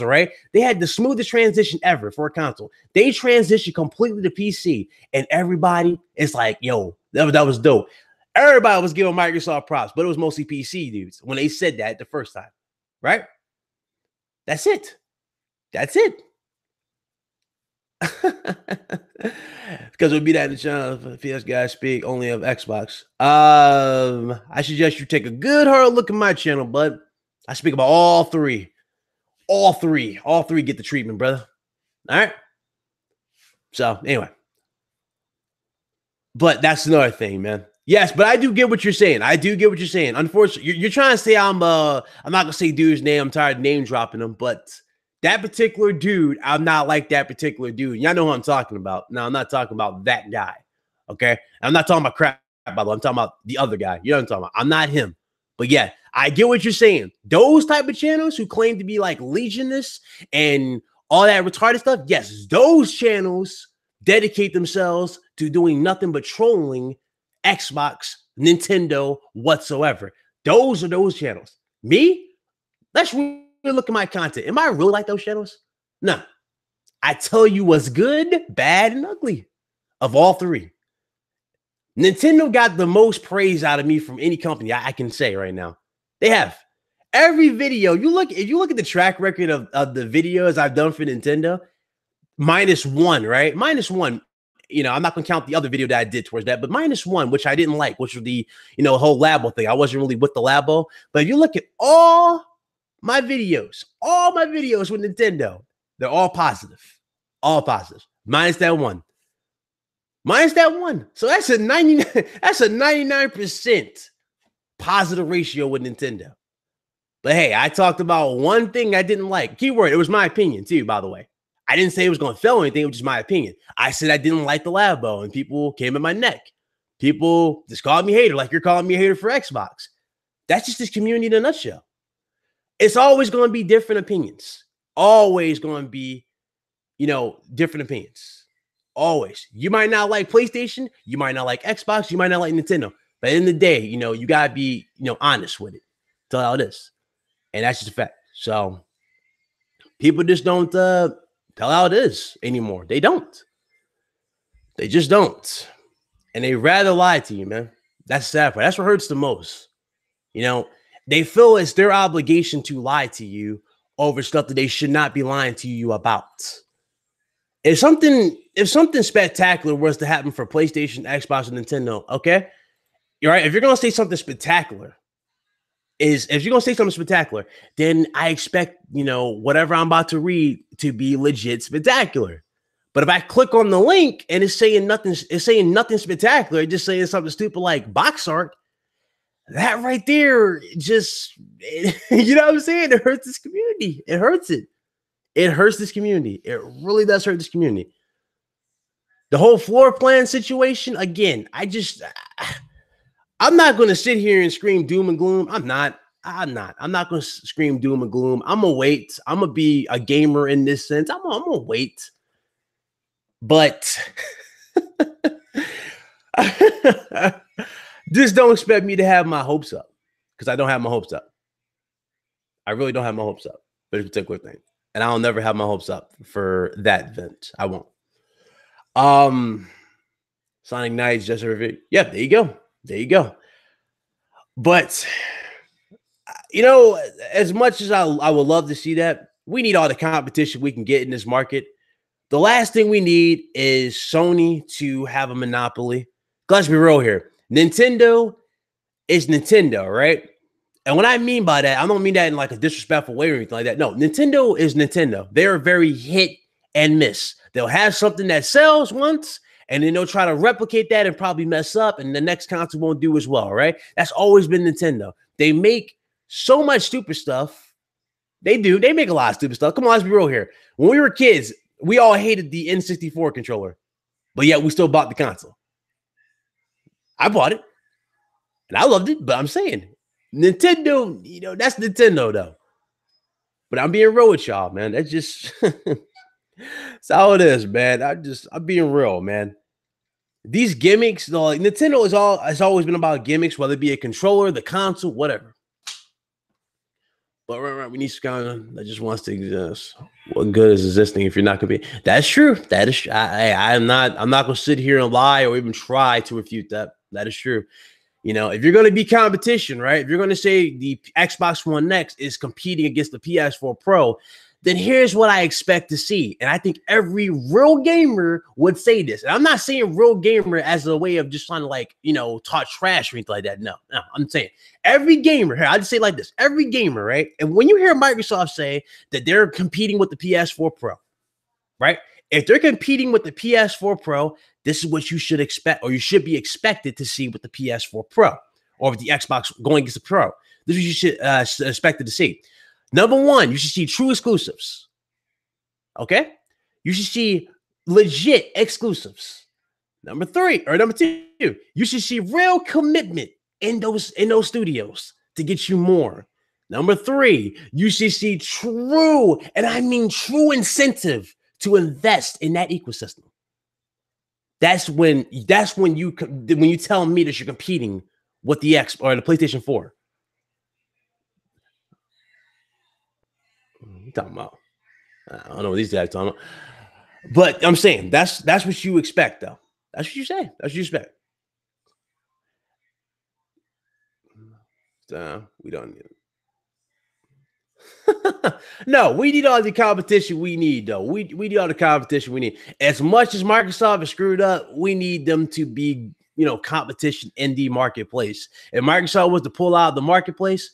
right? They had the smoothest transition ever for a console. They transitioned completely to PC and everybody is like, yo, that was dope. Everybody was giving Microsoft props, but it was mostly PC dudes when they said that the first time, right? That's it. That's it. Because it would be that in the channel if PS guys speak only of Xbox. I suggest you take a good hard look at my channel, bud. I speak about all three. All three get the treatment, brother. All right. So anyway. But that's another thing, man. Yes, but I do get what you're saying. Unfortunately, you're trying to say I'm not gonna say dude's name. I'm tired of name dropping him, but that particular dude, I'm not like that particular dude. Y'all know who I'm talking about. Now, I'm not talking about that guy, okay? I'm not talking about crap, by the way. I'm talking about the other guy. You know what I'm talking about. I'm not him. But yeah, I get what you're saying. Those type of channels who claim to be like Legionists and all that retarded stuff, yes, those channels dedicate themselves to doing nothing but trolling Xbox, Nintendo, whatsoever. Those are those channels. Me? Let's look at my content. Am I really like those channels? No. I tell you what's good, bad, and ugly of all three. Nintendo got the most praise out of me from any company I can say right now. They have. Every video, if you look at the track record of the videos I've done for Nintendo, -1, right? -1. I'm not going to count the other video that I did towards that, but -1, which I didn't like, which was the, whole Labo thing. I wasn't really with the Labo. But if you look at all my videos with Nintendo, they're all positive. All positive. Minus that one. So that's a 99% positive ratio with Nintendo. But hey, I talked about one thing I didn't like. Keyword, it was my opinion too, by the way. I didn't say it was going to fail or anything. It was just my opinion. I said I didn't like the Labo, and people came at my neck. People just called me hater, like you're calling me a hater for Xbox. That's just this community in a nutshell. It's always going to be different opinions. Always going to be, different opinions. Always. You might not like PlayStation. You might not like Xbox. You might not like Nintendo. But in the day, you got to be, honest with it. Tell how it is. And that's just a fact. So people just don't tell how it is anymore. They don't. They just don't. And they rather lie to you, man. That's the sad part. That's what hurts the most. They feel it's their obligation to lie to you over stuff that they should not be lying to you about. If something spectacular was to happen for PlayStation, Xbox, and Nintendo, okay, you're right. If you're gonna say something spectacular, then I expect whatever I'm about to read to be legit spectacular. But if I click on the link and it's saying nothing spectacular, it's just saying something stupid like box art, that right there just, you know what I'm saying? It hurts this community. It hurts it. It hurts this community. It really does hurt this community. The whole floor plan situation, again, I'm not going to sit here and scream doom and gloom. I'm not going to scream doom and gloom. I'm going to wait. I'm going to be a gamer in this sense. I'm going to wait. But just don't expect me to have my hopes up, because I don't have my hopes up. I really don't have my hopes up for this particular thing. And I'll never have my hopes up for that event. I won't. Sonic Knight's just a review. Yeah, there you go. There you go. But, as much as I would love to see that, we need all the competition we can get in this market. The last thing we need is Sony to have a monopoly. Let's be real here. Nintendo is Nintendo, right? And what I mean by that, I don't mean that in like a disrespectful way or anything like that. No, Nintendo is Nintendo. They're very hit and miss. They'll have something that sells once, and then they'll try to replicate that and probably mess up, and the next console won't do as well, right? That's always been Nintendo. They make so much stupid stuff. They do. They make a lot of stupid stuff. Come on, let's be real here. When we were kids, we all hated the N64 controller, but yet we still bought the console. I bought it, and I loved it, but I'm saying Nintendo, that's Nintendo, though. But I'm being real with y'all, man. That's just that's how it is, man. I'm being real, man. These gimmicks, like Nintendo has always been about gimmicks, whether it be a controller, the console, whatever. But right, we need someone that just wants to exist. What good is existing if you're not gonna be? That's true. That is. I'm not gonna sit here and lie or even try to refute that. That is true. If you're going to be competition, right? If you're going to say the Xbox One X is competing against the PS4 Pro, then here's what I expect to see. And I think every real gamer would say this. And I'm not saying real gamer as a way of just trying to talk trash or anything like that. No, I'm saying every gamer here. I'll just say it like this. Every gamer, right? And when you hear Microsoft say that they're competing with the PS4 Pro, right? If they're competing with the PS4 Pro, this is what you should expect, or you should be expected to see with the PS4 Pro or with the Xbox going against the Pro. This is what you should expected to see. Number one, you should see true exclusives. Okay? You should see legit exclusives. Number two, you should see real commitment in those studios to get you more. Number three, you should see true, and I mean true incentive to invest in that ecosystem. That's when you tell me that you're competing with the X or the PlayStation 4. What are you talking about? I don't know what these guys are talking about. But I'm saying that's what you expect, though. That's what you say. That's what you expect. We don't need it. No, we need all the competition we need, though. We need all the competition we need. As much as Microsoft is screwed up, we need them to be, competition in the marketplace. If Microsoft was to pull out of the marketplace,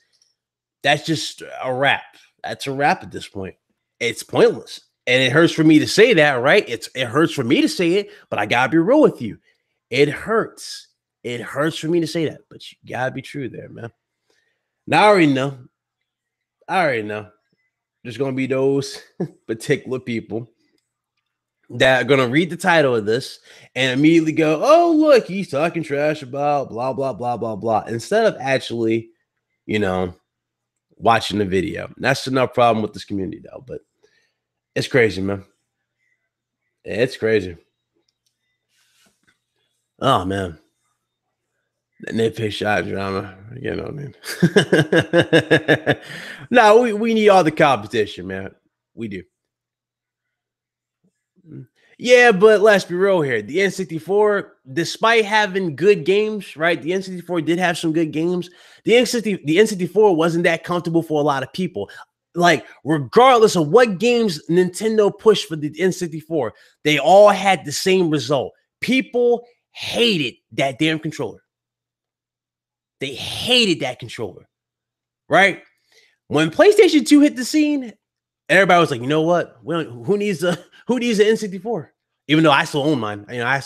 that's just a wrap. That's a wrap at this point. It's pointless. And it hurts for me to say that, right? It hurts for me to say it, but I gotta be real with you. It hurts. It hurts for me to say that, but you gotta be true there, man. Now I already know. There's gonna be those particular people that are going to read the title of this and immediately go, oh, look, he's talking trash about blah, blah, blah, blah, blah, instead of actually, you know, watching the video. That's enough problem with this community, though. But it's crazy, man. It's crazy. Oh, man. The nitpick shot drama, you know what I mean? No, we need all the competition, man. We do. Yeah, but let's be real here. The N64, despite having good games, right? The N64 did have some good games. The N64 wasn't that comfortable for a lot of people. Like, regardless of what games Nintendo pushed for the N64, they all had the same result. People hated that damn controller. They hated that controller, right? When PlayStation 2 hit the scene, everybody was like, you know what? Who needs an N64? Even though I still own mine, you know, I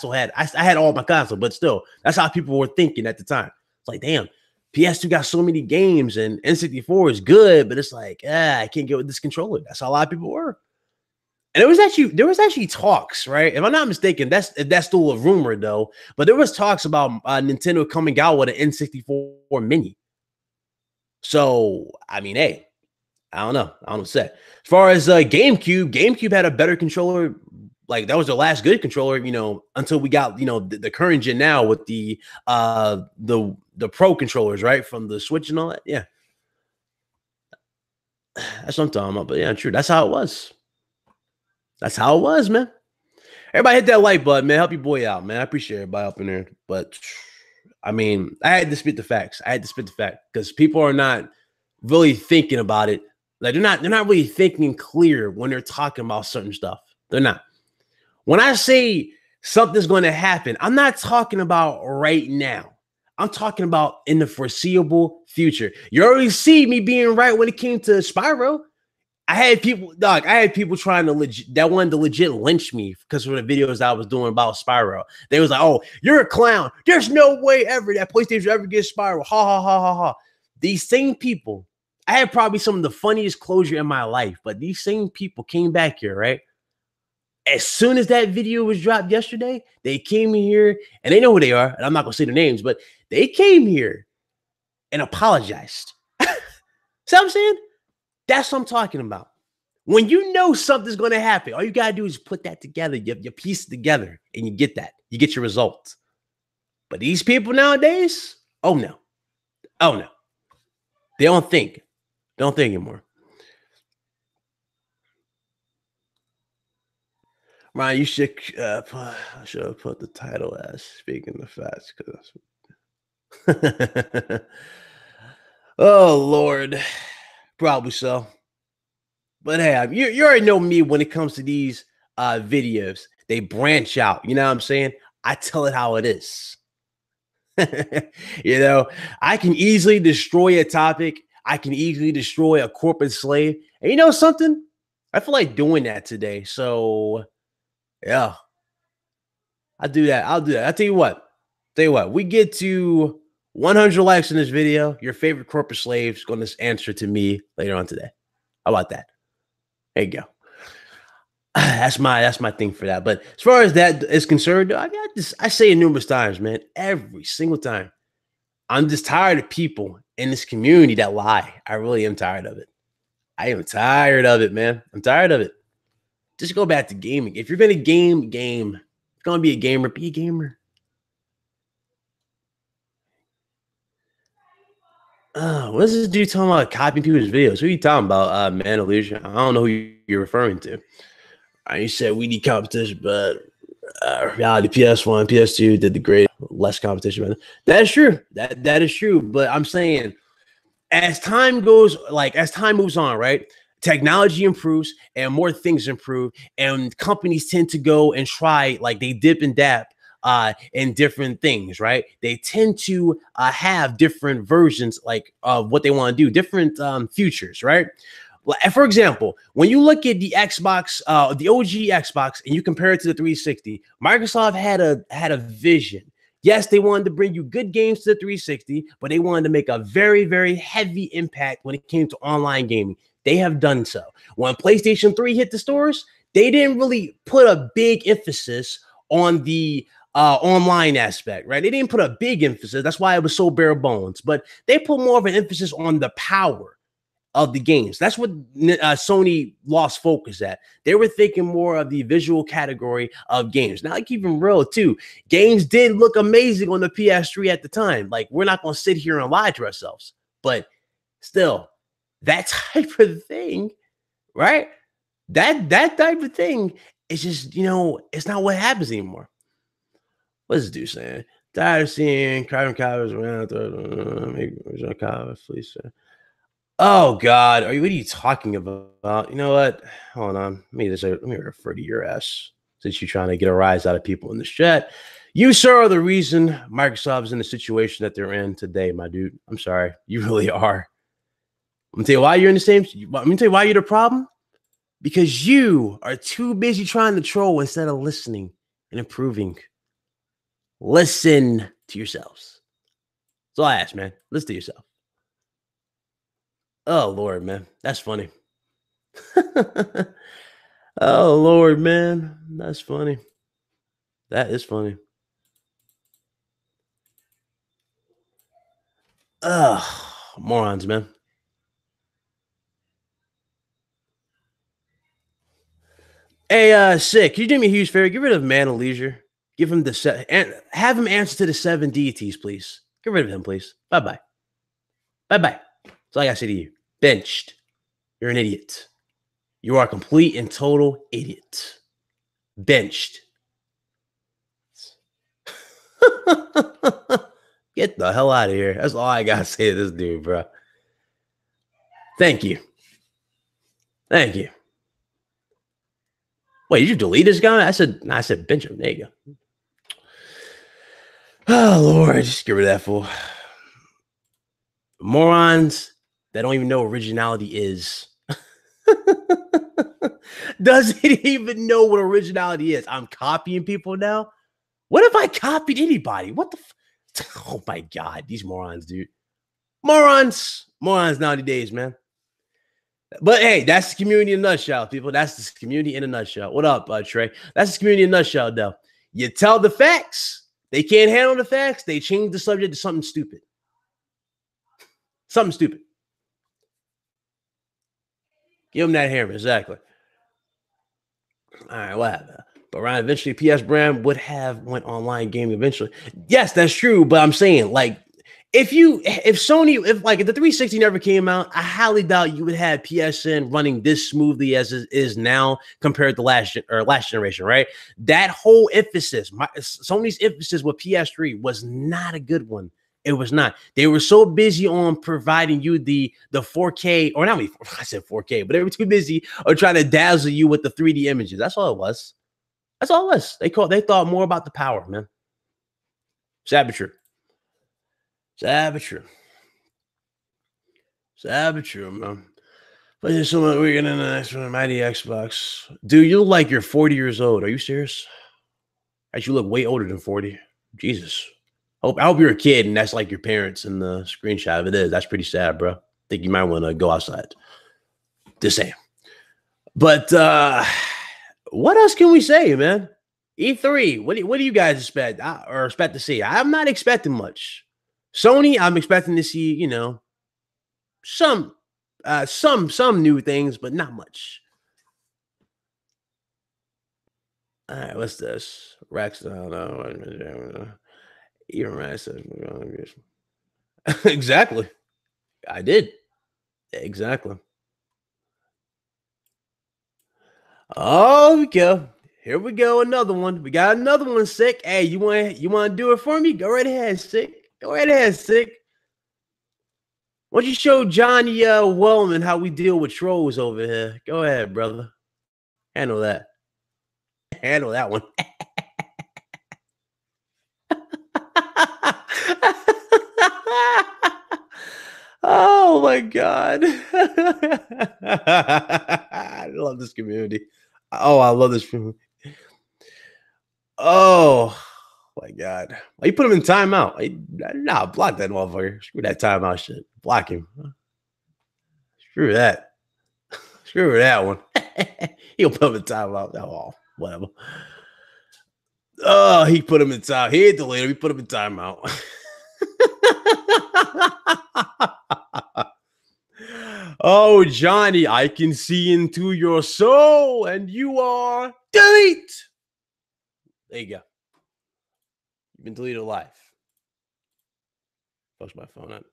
had all my consoles, but still, that's how people were thinking at the time. It's like, damn, PS2 got so many games and N64 is good, but it's like, I can't get with this controller. That's how a lot of people were. And there was actually talks, right? If I'm not mistaken, that's still a rumor though. But there was talks about Nintendo coming out with an N64 Mini. So I mean, hey, I don't know what to say. As far as GameCube had a better controller. Like that was the last good controller, you know, until we got, you know, the current gen now with the Pro controllers, right, from the Switch and all that. Yeah, that's what I'm talking about. But yeah, true. That's how it was. That's how it was, man. Everybody hit that like button, man. Help your boy out, man. I appreciate everybody up in there. But I mean, I had to spit the facts. I had to spit the fact because people are not really thinking about it. Like they're not really thinking clear when they're talking about certain stuff. They're not. When I say something's going to happen, I'm not talking about right now. I'm talking about in the foreseeable future. You already see me being right when it came to Spyro. I had people trying to wanted to legit lynch me because of the videos I was doing about Spyro. They was like, oh, you're a clown. There's no way ever that PlayStation ever gets Spyro. Ha, ha, ha, ha, ha. These same people, I had probably some of the funniest closure in my life, but these same people came back here, right? As soon as that video was dropped yesterday, they came here and they know who they are. And I'm not going to say their names, but they came here and apologized. See what I'm saying? That's what I'm talking about. When you know something's going to happen, all you got to do is put that together, you piece it together, and you get that. You get your results. But these people nowadays, oh no. Oh no. They don't think. They don't think anymore. Ryan, you should I should have put the title as speaking the facts because oh Lord, probably so. But hey, you already know me when it comes to these videos. They branch out. You know what I'm saying? I tell it how it is. You know, I can easily destroy a topic. I can easily destroy a corporate slave. And you know something? I feel like doing that today. So yeah, I'll do that. I'll tell you what. We get to 100 likes in this video. Your favorite corporate slave is going to answer to me later on today. How about that? There you go. That's my thing for that. But as far as that is concerned, I got this. I say it numerous times, man. Every single time. I'm just tired of people in this community that lie. I really am tired of it. I am tired of it, man. I'm tired of it. Just go back to gaming. If you're going to game, if you're going to be a gamer, be a gamer. What is this dude talking about copying people's videos? Who are you talking about, man, Illusion? I don't know who you're referring to. You said we need competition, but reality PS1, PS2 did the great, less competition. That is true. That is true. But I'm saying as time moves on, right? Technology improves and more things improve, and companies tend to go and try, like they dip and dap in different things, right? They tend to have different versions, like of what they want to do, different futures, right? For example, when you look at the Xbox, the OG Xbox, and you compare it to the 360, Microsoft had a vision. Yes, they wanted to bring you good games to the 360, but they wanted to make a very, very heavy impact when it came to online gaming. They have done so. When PlayStation 3 hit the stores, they didn't really put a big emphasis on the online aspect, right? They didn't put a big emphasis. That's why it was so bare bones. But they put more of an emphasis on the power of the games. That's what Sony lost focus at. They were thinking more of the visual category of games. Now, like even real too, games did look amazing on the PS3 at the time. Like we're not going to sit here and lie to ourselves, but still, that type of thing, right? That type of thing is just, it's not what happens anymore. What's this dude saying? Tired of seeing carbon copies around. Please. Oh God, what are you talking about? You know what? Hold on. Let me refer to your ass since you're trying to get a rise out of people in this chat. You, sir, are the reason Microsoft is in the situation that they're in today, my dude. I'm sorry. You really are. I'm gonna tell you why you're in the same. I'm gonna tell you why you're the problem. Because you are too busy trying to troll instead of listening and improving. Listen to yourselves. That's all I ask, man. Listen to yourself. Oh, Lord, man. That's funny. Oh, Lord, man. That's funny. That is funny. Ugh, morons, man. Hey, Sick, can you do me a huge favor? Get rid of Man of Leisure. Give him the and have him answer to the 7 deities, please. Get rid of him, please. Bye-bye. Bye-bye. That's all I gotta say to you. Benched. You're an idiot. You are a complete and total idiot. Benched. Get the hell out of here. That's all I gotta say to this dude, bro. Thank you. Thank you. Wait, did you delete this guy? I said bench him. There you go. Oh, Lord. Just get rid of that fool. Morons that don't even know what originality is. Doesn't even know what originality is. I'm copying people now. What if I copied anybody? What the oh my God, these morons, dude. Morons nowadays, man. But hey, that's the community in a nutshell, people. That's the community in a nutshell. What up, Trey? That's the community in a nutshell, though. You tell the facts. They can't handle the facts. They change the subject to something stupid. Something stupid. Give them that hammer, exactly. All right, what happened? But Ryan, eventually, PS brand would have went online gaming eventually. Yes, that's true. But I'm saying, like, if Sony, if the 360 never came out, I highly doubt you would have PSN running this smoothly as it is now compared to last generation, right? That whole emphasis, Sony's emphasis with PS3 was not a good one. It was not. They were so busy on providing you the 4K, or not. I said 4K, but they were too busy on trying to dazzle you with the 3D images. That's all it was. That's all it was. They thought more about the power, man. Saboteur, man. But there's so much we're getting the next one. Mighty Xbox. Dude, you look like you're 40 years old. Are you serious? Actually, you look way older than 40. Jesus. I hope you're a kid and that's like your parents in the screenshot. If it is, that's pretty sad, bro. I think you might want to go outside. Just saying. But what else can we say, man? E3, what do you guys expect or expect to see? I'm not expecting much. Sony, I'm expecting to see, some new things, but not much. All right, what's this? Rex, I don't know. Even Rex. Exactly. I did. Exactly. Oh, we go. Here we go. Another one. We got another one, Sick. Hey, you want to do it for me? Go right ahead, Sick. Go right ahead, Sick. Why don't you show Johnny Wellman how we deal with trolls over here? Go ahead, brother. Handle that. Handle that one. Oh my God. I love this community. Oh, I love this community. Oh my God. Why you put him in timeout? Nah, block that motherfucker. Screw that timeout shit. Block him. Screw that. Screw that one. He'll put him in timeout. Oh, whatever. Oh, he put him in time. He hit the later. He put him in timeout. Oh, Johnny, I can see into your soul, and you are delete. There you go. You've been deleted alive. Fuck's my phone up.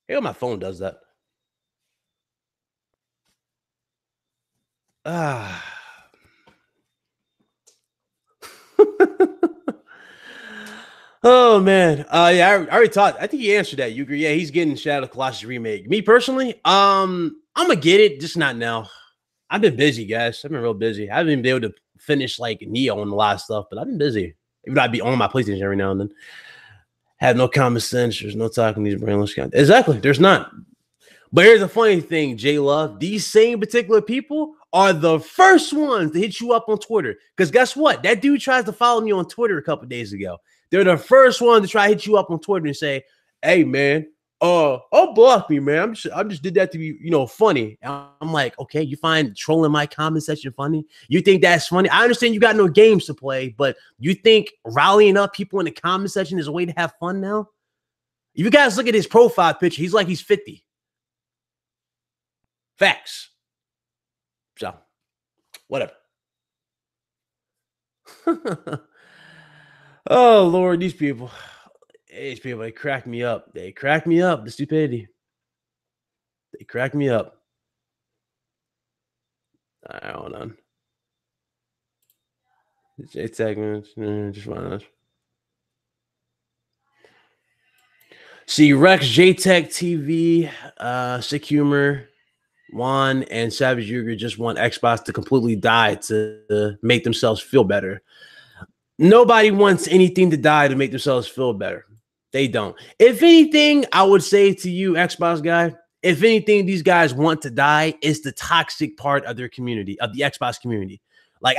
Hey, my phone does that. Oh man. Yeah, I already talked. I think he answered that. You agree? Yeah, he's getting Shadow of the Colossus remake. Me personally, I'm gonna get it, just not now. I've been busy, guys. I've been real busy. I haven't been able to finish like Neo and a lot of stuff, but I've been busy. Even though I'd be on my PlayStation every now and then. Have no common sense. There's no talking these brainless guys. Exactly. There's not. But here's the funny thing, J Love. These same particular people are the first ones to hit you up on Twitter. Because guess what? That dude tries to follow me on Twitter a couple days ago. They're the first one to try to hit you up on Twitter and say, "Hey man, unblock me, man. I just did that to be, funny." And I'm like, okay, you find trolling my comment section funny? You think that's funny? I understand you got no games to play, but you think rallying up people in the comment section is a way to have fun now? If you guys look at his profile picture, he's like he's 50. Facts. So, whatever. Oh, Lord, these people, they crack me up. They crack me up, the stupidity. They crack me up. All right, hold on. It's 8 seconds. Just one else. See, Rex, JTech TV, Sick Humor, Juan, and Savage Yuger just want Xbox to completely die to make themselves feel better. Nobody wants anything to die to make themselves feel better. They don't. If anything, I would say to you, Xbox guy, if anything, these guys want to die is the toxic part of their community, of the Xbox community. Like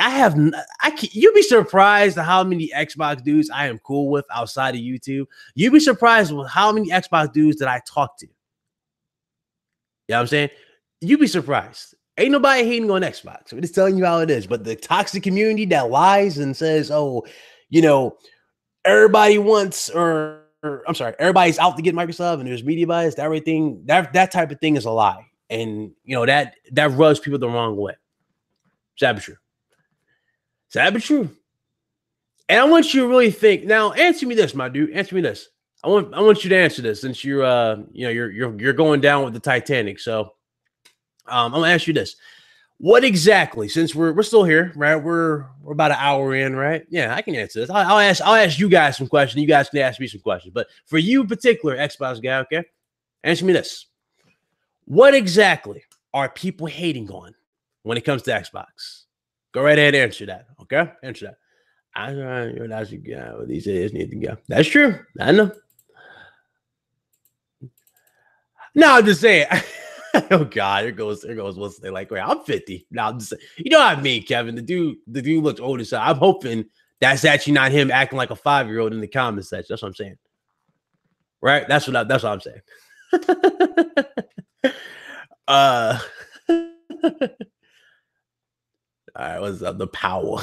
you'd be surprised at how many Xbox dudes I am cool with outside of YouTube. You'd be surprised with how many Xbox dudes that I talk to. You know what I'm saying? You'd be surprised. Ain't nobody hating on Xbox. I'm just telling you how it is. But the toxic community that lies and says, oh, everybody wants, everybody's out to get Microsoft and there's media bias, that type of thing is a lie. And, that rubs people the wrong way. Sad but true. Sad but true. And I want you to really think. Now, answer me this, my dude. Answer me this. I want you to answer this since you're, you're going down with the Titanic. So, I'm gonna ask you this: what exactly? Since we're still here, right? We're about an hour in, right? Yeah, I can answer this. I'll ask you guys some questions. You guys can ask me some questions. But for you, particular Xbox guy, okay, answer me this: what exactly are people hating on when it comes to Xbox? Go right ahead and answer that. Okay, answer that. You're not a guy. These idiots need to go. That's true. I know. No, I'm just saying. Oh God, there goes what's they like. Wait, I'm 50. Now I'm just saying, you know what I mean, Kevin. The dude looks older. So I'm hoping that's actually not him acting like a 5-year-old in the comment section. That's what I'm saying. Right? That's what I'm saying. All right, what's up? The power.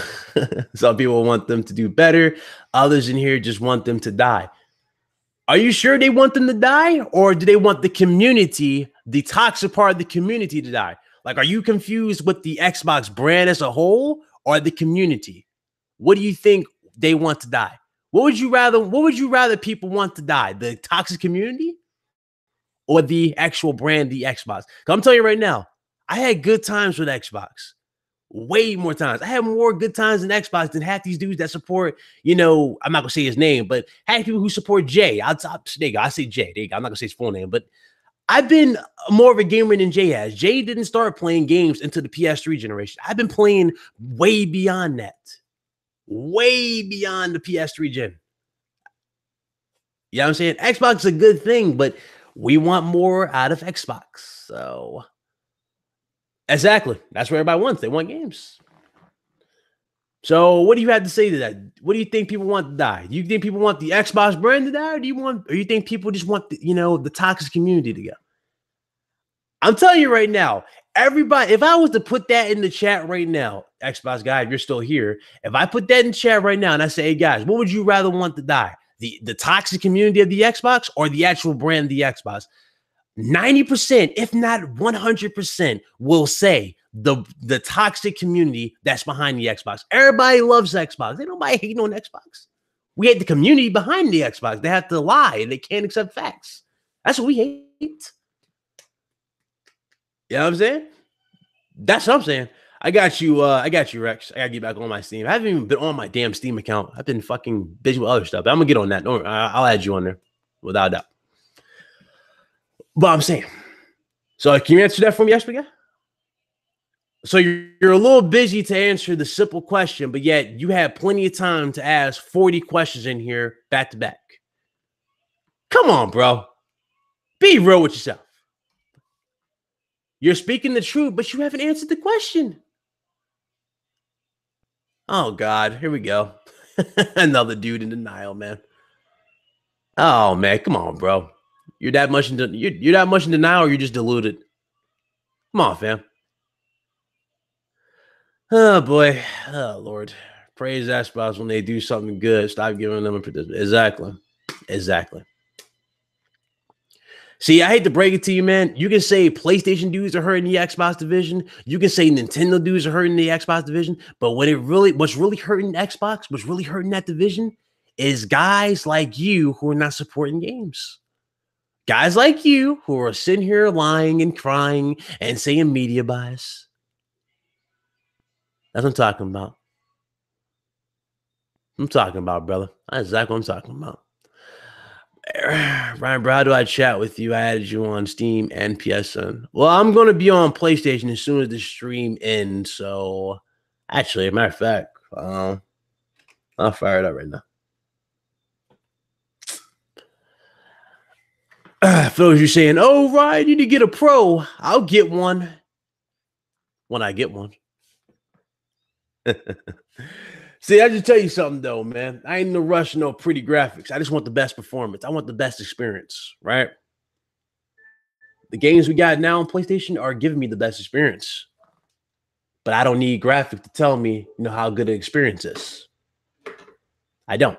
Some people want them to do better. Others in here just want them to die. Are you sure they want them to die? Or do they want the community, the toxic part of the community, to die? Like, are you confused with the Xbox brand as a whole or the community? What do you think they want to die? What would you rather people want to die? The toxic community or the actual brand, the Xbox? I'm telling you right now, I had good times with Xbox. Way more times. I had more good times in Xbox than half these dudes that support, I'm not gonna say his name, but half people who support Jay. I say Jay. There you go. I'm not gonna say his full name, but I've been more of a gamer than Jay has. Jay didn't start playing games until the PS3 generation. I've been playing way beyond that. Way beyond the PS3 gen. You know what I'm saying? Xbox is a good thing, but we want more out of Xbox. So exactly. That's what everybody wants. They want games. So what do you have to say to that? What do you think people want to die? Do you think people want the Xbox brand to die? Or do you think people just want the toxic community to go? I'm telling you right now, everybody, if I was to put that in the chat right now, Xbox guy, if you're still here, if I put that in the chat right now and I say, hey guys, what would you rather want to die? The toxic community of the Xbox or the actual brand of the Xbox? 90%, if not 100%, will say the toxic community that's behind the Xbox. Everybody loves Xbox. Ain't nobody hating on Xbox. We hate the community behind the Xbox. They have to lie and they can't accept facts. That's what we hate. You know what I'm saying? That's what I'm saying. I got you, Rex. I gotta get back on my Steam. I haven't even been on my damn Steam account. I've been fucking busy with other stuff. But I'm gonna get on that. Don't worry. I'll add you on there without a doubt. But I'm saying, so can you answer that for me, yesterday? So you're a little busy to answer the simple question, but yet you have plenty of time to ask 40 questions in here back to back. Come on, bro. Be real with yourself. You're speaking the truth, but you haven't answered the question. Oh, God. Here we go. Another dude in denial, man. Oh, man. Come on, bro. You're that much in you're that much in denial, or you're just deluded. Come on, fam. Oh boy. Oh Lord. Praise Xbox when they do something good. Stop giving them a participant. Exactly. See, I hate to break it to you, man. You can say PlayStation dudes are hurting the Xbox division. You can say Nintendo dudes are hurting the Xbox division. But what's really hurting Xbox, what's really hurting that division is guys like you who are not supporting games. Guys like you who are sitting here lying and crying and saying media bias. That's what I'm talking about. Brother. That's exactly what I'm talking about. Ryan, bro, how do I chat with you? I added you on Steam and PSN. Well, I'm going to be on PlayStation as soon as the stream ends. So, actually, as a matter of fact, I'll fire it up right now. For those you saying, oh, Ryan, you need to get a pro. I'll get one when I get one. See, I just tell you something, though, man. I ain't in no rush, no pretty graphics. I just want the best performance. I want the best experience, right? The games we got now on PlayStation are giving me the best experience. But I don't need graphics to tell me, how good the experience is. I don't.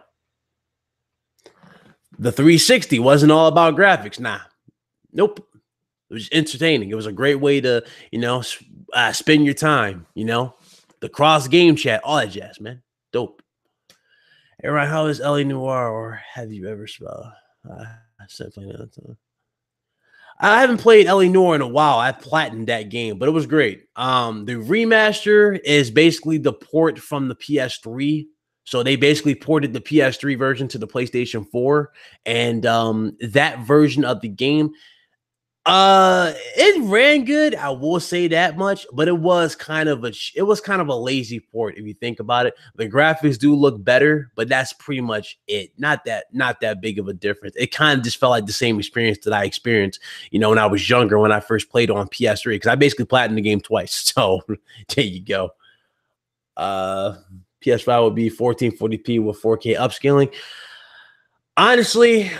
The 360 wasn't all about graphics. Nah. Nope. It was entertaining. It was a great way to, spend your time, the cross game chat, all that jazz, man. Dope. Hey, Ryan, how is LA Noire, or have you ever I haven't played LA Noire in a while. I platinumed that game, but it was great. The remaster is basically the port from the PS3. So they basically ported the PS3 version to the PlayStation 4, and that version of the game, it ran good. I will say that much, but it was kind of a lazy port if you think about it. The graphics do look better, but that's pretty much it. Not that big of a difference. It kind of just felt like the same experience that I experienced, when I was younger when I first played on PS3, because I basically platinumed the game twice. So there you go. PS5 would be 1440p with 4K upscaling. Honestly,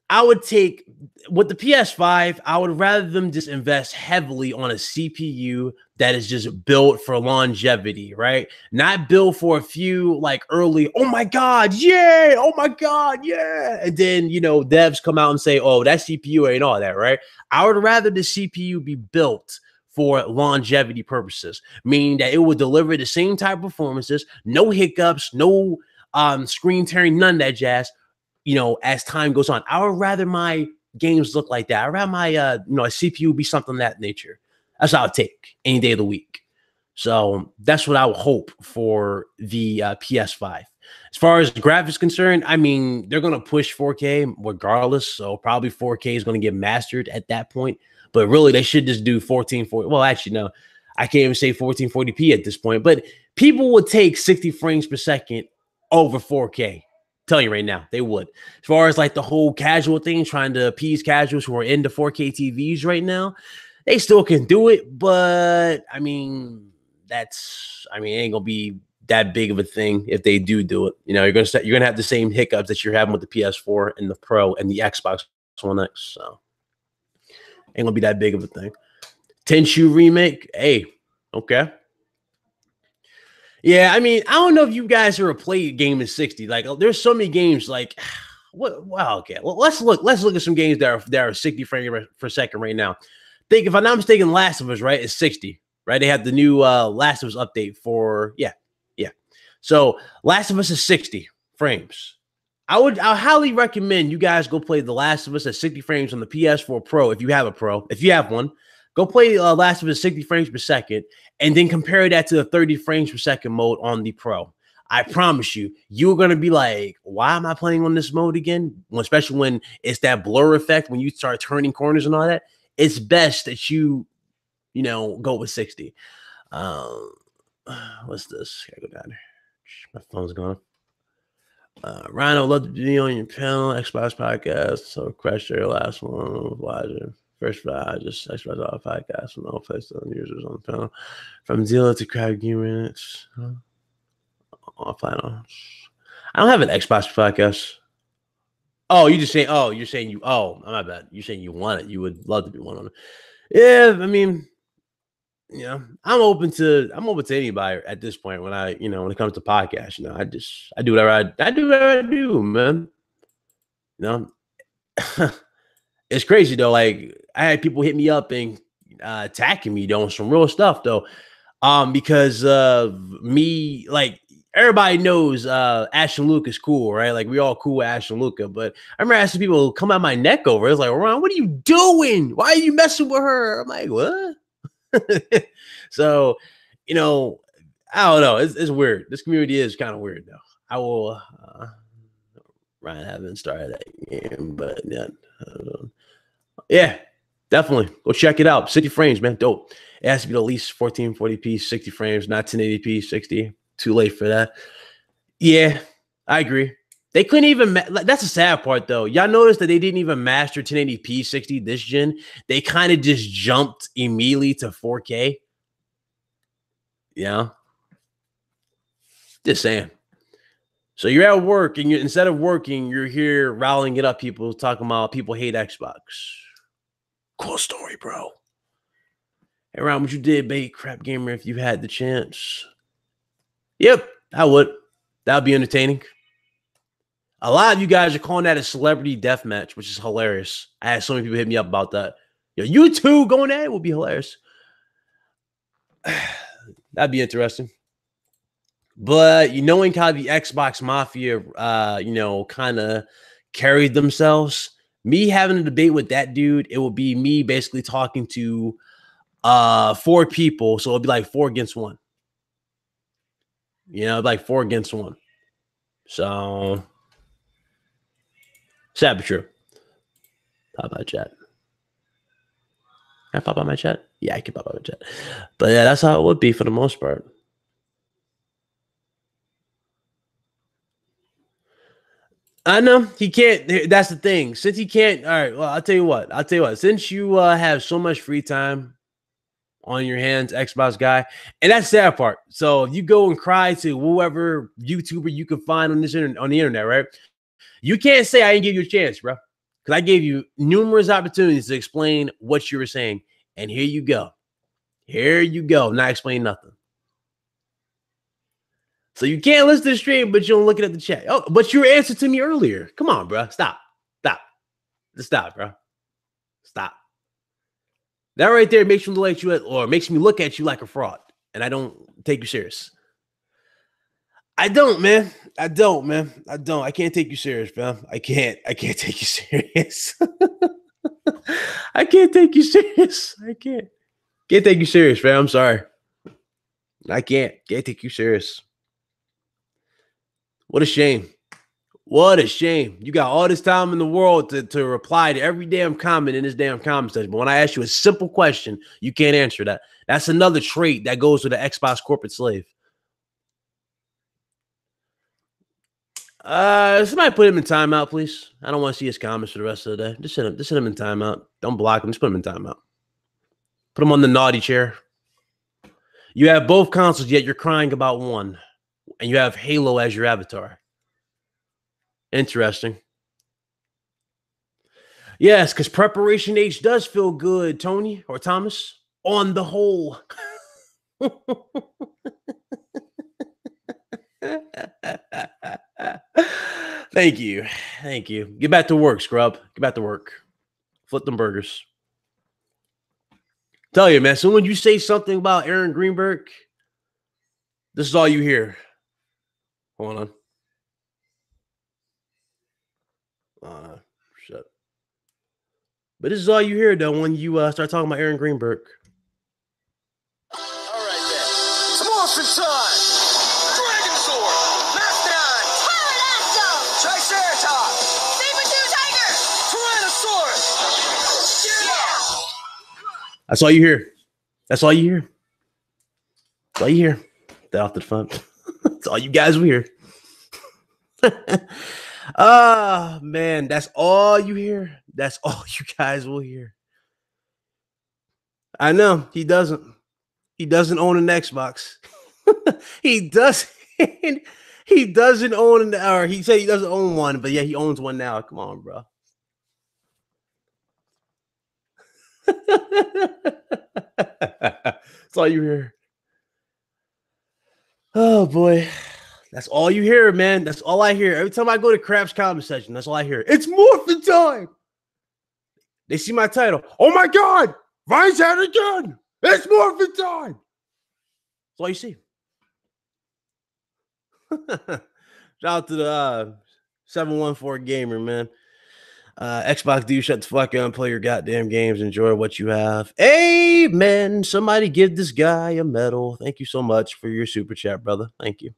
I would take, with the PS5, I would rather them just invest heavily on a CPU that is just built for longevity, right? Not built for a few early, oh my God, yeah, oh my God, yeah. And then, devs come out and say, oh, that CPU ain't all that, right? I would rather the CPU be built for longevity purposes, meaning that it will deliver the same type of performances, no hiccups, no screen tearing, none of that jazz, as time goes on. I would rather my games look like that. I'd rather my, a CPU be something of that nature. That's what I would take any day of the week. So that's what I would hope for the PS5. As far as graphics concerned, I mean, they're going to push 4K regardless. So probably 4K is going to get mastered at that point. But really, they should just do 1440. Well, actually, no, I can't even say 1440p at this point. But people would take 60 frames per second over 4K. Tell you right now, they would. As far as the whole casual thing, trying to appease casuals who are into 4K TVs right now, they still can do it. But I mean, it ain't gonna be that big of a thing if they do it. You're gonna have the same hiccups that you're having with the PS4 and the Pro and the Xbox One X. So ain't gonna be that big of a thing. Tenchu remake. Hey, okay. Yeah, I mean, I don't know if you guys ever played game in 60. Like, there's so many games. Like, what? Wow. Okay. Well, let's look. Let's look at some games that are 60 frames per second right now. Think, if I'm not mistaken, Last of Us, right, is 60. Right? They have the new Last of Us update for yeah. So Last of Us is 60 frames. I highly recommend you guys go play The Last of Us at 60 frames on the PS4 Pro if you have a Pro. If you have one, go play Last of Us 60 frames per second, and then compare that to the 30 frames per second mode on the Pro. I promise you, you're gonna be like, "Why am I playing on this mode again?" Well, especially when it's that blur effect when you start turning corners and all that. It's best that you know, go with 60. Um, what's this? Gotta go down there. My phone's gone. Rhino, love to be on your panel. Xbox podcast. So, crash your last one. Watching. First five, just Xbox all podcast. No place on users on the panel. From Zilla to Crab Game Minutes. I don't have an Xbox podcast. Oh, you just saying, oh, you're saying you, oh, my bad. You're saying you want it. You would love to be one on it. Yeah, I mean, yeah, I'm open to anybody at this point when when it comes to podcasts, I do whatever I do whatever I do, man. You know, it's crazy though. Like, I had people hit me up and attacking me doing some real stuff though. Because me, like, everybody knows Ashton Luke is cool, right? Like, we all cool with Ashton Luca, but I remember asking people to come at my neck over it. It's like, Ron, what are you doing? Why are you messing with her? I'm like, what? So, I don't know. It's weird. This community is kind of weird, though. I will. Ryan haven't started that game, but yeah, definitely go check it out. 60 frames, man, dope. It has to be at least 1440p, 60 frames, not 1080p, 60. Too late for that. Yeah, I agree. They couldn't even. That's the sad part, though. Y'all noticed that they didn't even master 1080p 60 this gen. They kind of just jumped immediately to 4K. Yeah, just saying. So you're at work, and instead of working, you're here riling it up. People talking about people hate Xbox. Cool story, bro. Hey, Ron, would you debate Crap Gamer if you had the chance? Yep, I would. That would be entertaining. A lot of you guys are calling that a celebrity death match, which is hilarious. I had so many people hit me up about that. Yo, you two going at it would be hilarious. That'd be interesting. But knowing how the Xbox Mafia, kind of carried themselves, me having a debate with that dude, it would be me basically talking to 4 people. So it'd be like 4 against 1. Like 4 against 1. So, sad but true. Pop out chat. Can I pop out my chat? Yeah, I can pop out my chat. But yeah, that's how it would be for the most part. I know he can't. That's the thing. Since he can't, all right. Well, I'll tell you what. Since you have so much free time on your hands, Xbox guy, and that's the sad part. So if you go and cry to whoever YouTuber you can find on the internet, right? You can't say I didn't give you a chance, bro, because I gave you numerous opportunities to explain what you were saying, and here you go. Here you go. Not explaining nothing. So you can't listen to the stream, but you don't look at the chat. Oh, but you answered to me earlier. Come on, bro. Stop. Just stop, bro. Stop. That right there makes me look at you like a fraud, and I don't take you serious. I don't, man. I can't take you serious, bro. I can't take you serious. I can't take you serious. I can't take you serious, man. I'm sorry. I can't take you serious. What a shame. What a shame. You got all this time in the world to reply to every damn comment in this damn comment section. But when I ask you a simple question, you can't answer that. That's another trait that goes with the Xbox corporate slave. Somebody put him in timeout, please. I don't want to see his comments for the rest of the day. Just send him in timeout. Don't block him. Just put him in timeout. Put him on the naughty chair. You have both consoles, yet you're crying about one. And you have Halo as your avatar. Interesting. Yes, because Preparation H does feel good, Tony or Thomas. on the whole. Thank you. Thank you. Get back to work, scrub. Get back to work. Flip them burgers. Tell you, man, so when you say something about Aaron Greenberg, this is all you hear. Hold on. Shut. But this is all you hear, though, when you start talking about Aaron Greenberg. All right, then. It's morphin' time. Dragon Sword. Mastodon. Pterodactyl. Triceratops. Saber-tooth tiger. Tyrannosaurus. Yeah. That's all you hear. That's all you hear. That's all you hear. That off to the front. That's all you guys will hear. Ah, man, that's all you hear. That's all you guys will hear. I know he doesn't. He doesn't own an Xbox. He doesn't. He doesn't own an. Or he said he doesn't own one, but yeah, he owns one now. Come on, bro. That's all you hear. Oh boy. That's all you hear, man. That's all I hear. Every time I go to Crap's comment section, that's all I hear. It's morphin' time. They see my title. Oh my God. Vine's had it again. It's morphin' time. That's all you see. Shout out to the 714 gamer, man. Xbox dude, shut the fuck up and play your goddamn games. Enjoy what you have. Amen. Somebody give this guy a medal. Thank you so much for your super chat, brother. Thank you.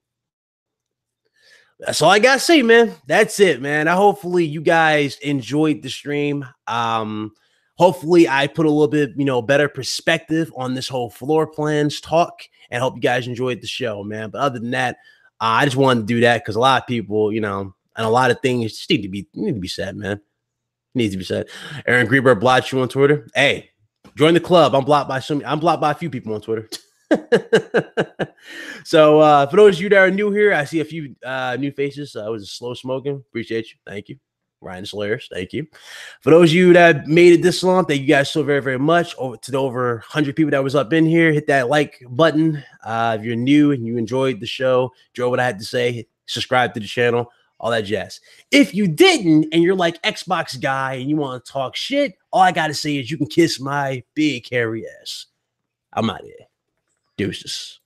That's all I gotta say, man. That's it, man. Hopefully you guys enjoyed the stream. Hopefully I put a little bit, better perspective on this whole floor plans talk, and hope you guys enjoyed the show, man. But other than that, I just wanted to do that because a lot of people, and a lot of things just need to be said, man. Needs to be said. Aaron Greenberg blocked you on Twitter. Hey, join the club. I'm blocked by a few people on Twitter. So for those of you that are new here, I see a few new faces. I was slow smoking. Appreciate you. Thank you. Ryan Slayers. Thank you. For those of you that made it this long, thank you guys so very, very much. Over to the over 100 people that was up in here, hit that like button. If you're new and you enjoyed the show, enjoyed what I had to say, subscribe to the channel, all that jazz. If you didn't and you're like Xbox guy and you want to talk shit, all I got to say is you can kiss my big hairy ass. I'm out of here. Deuces.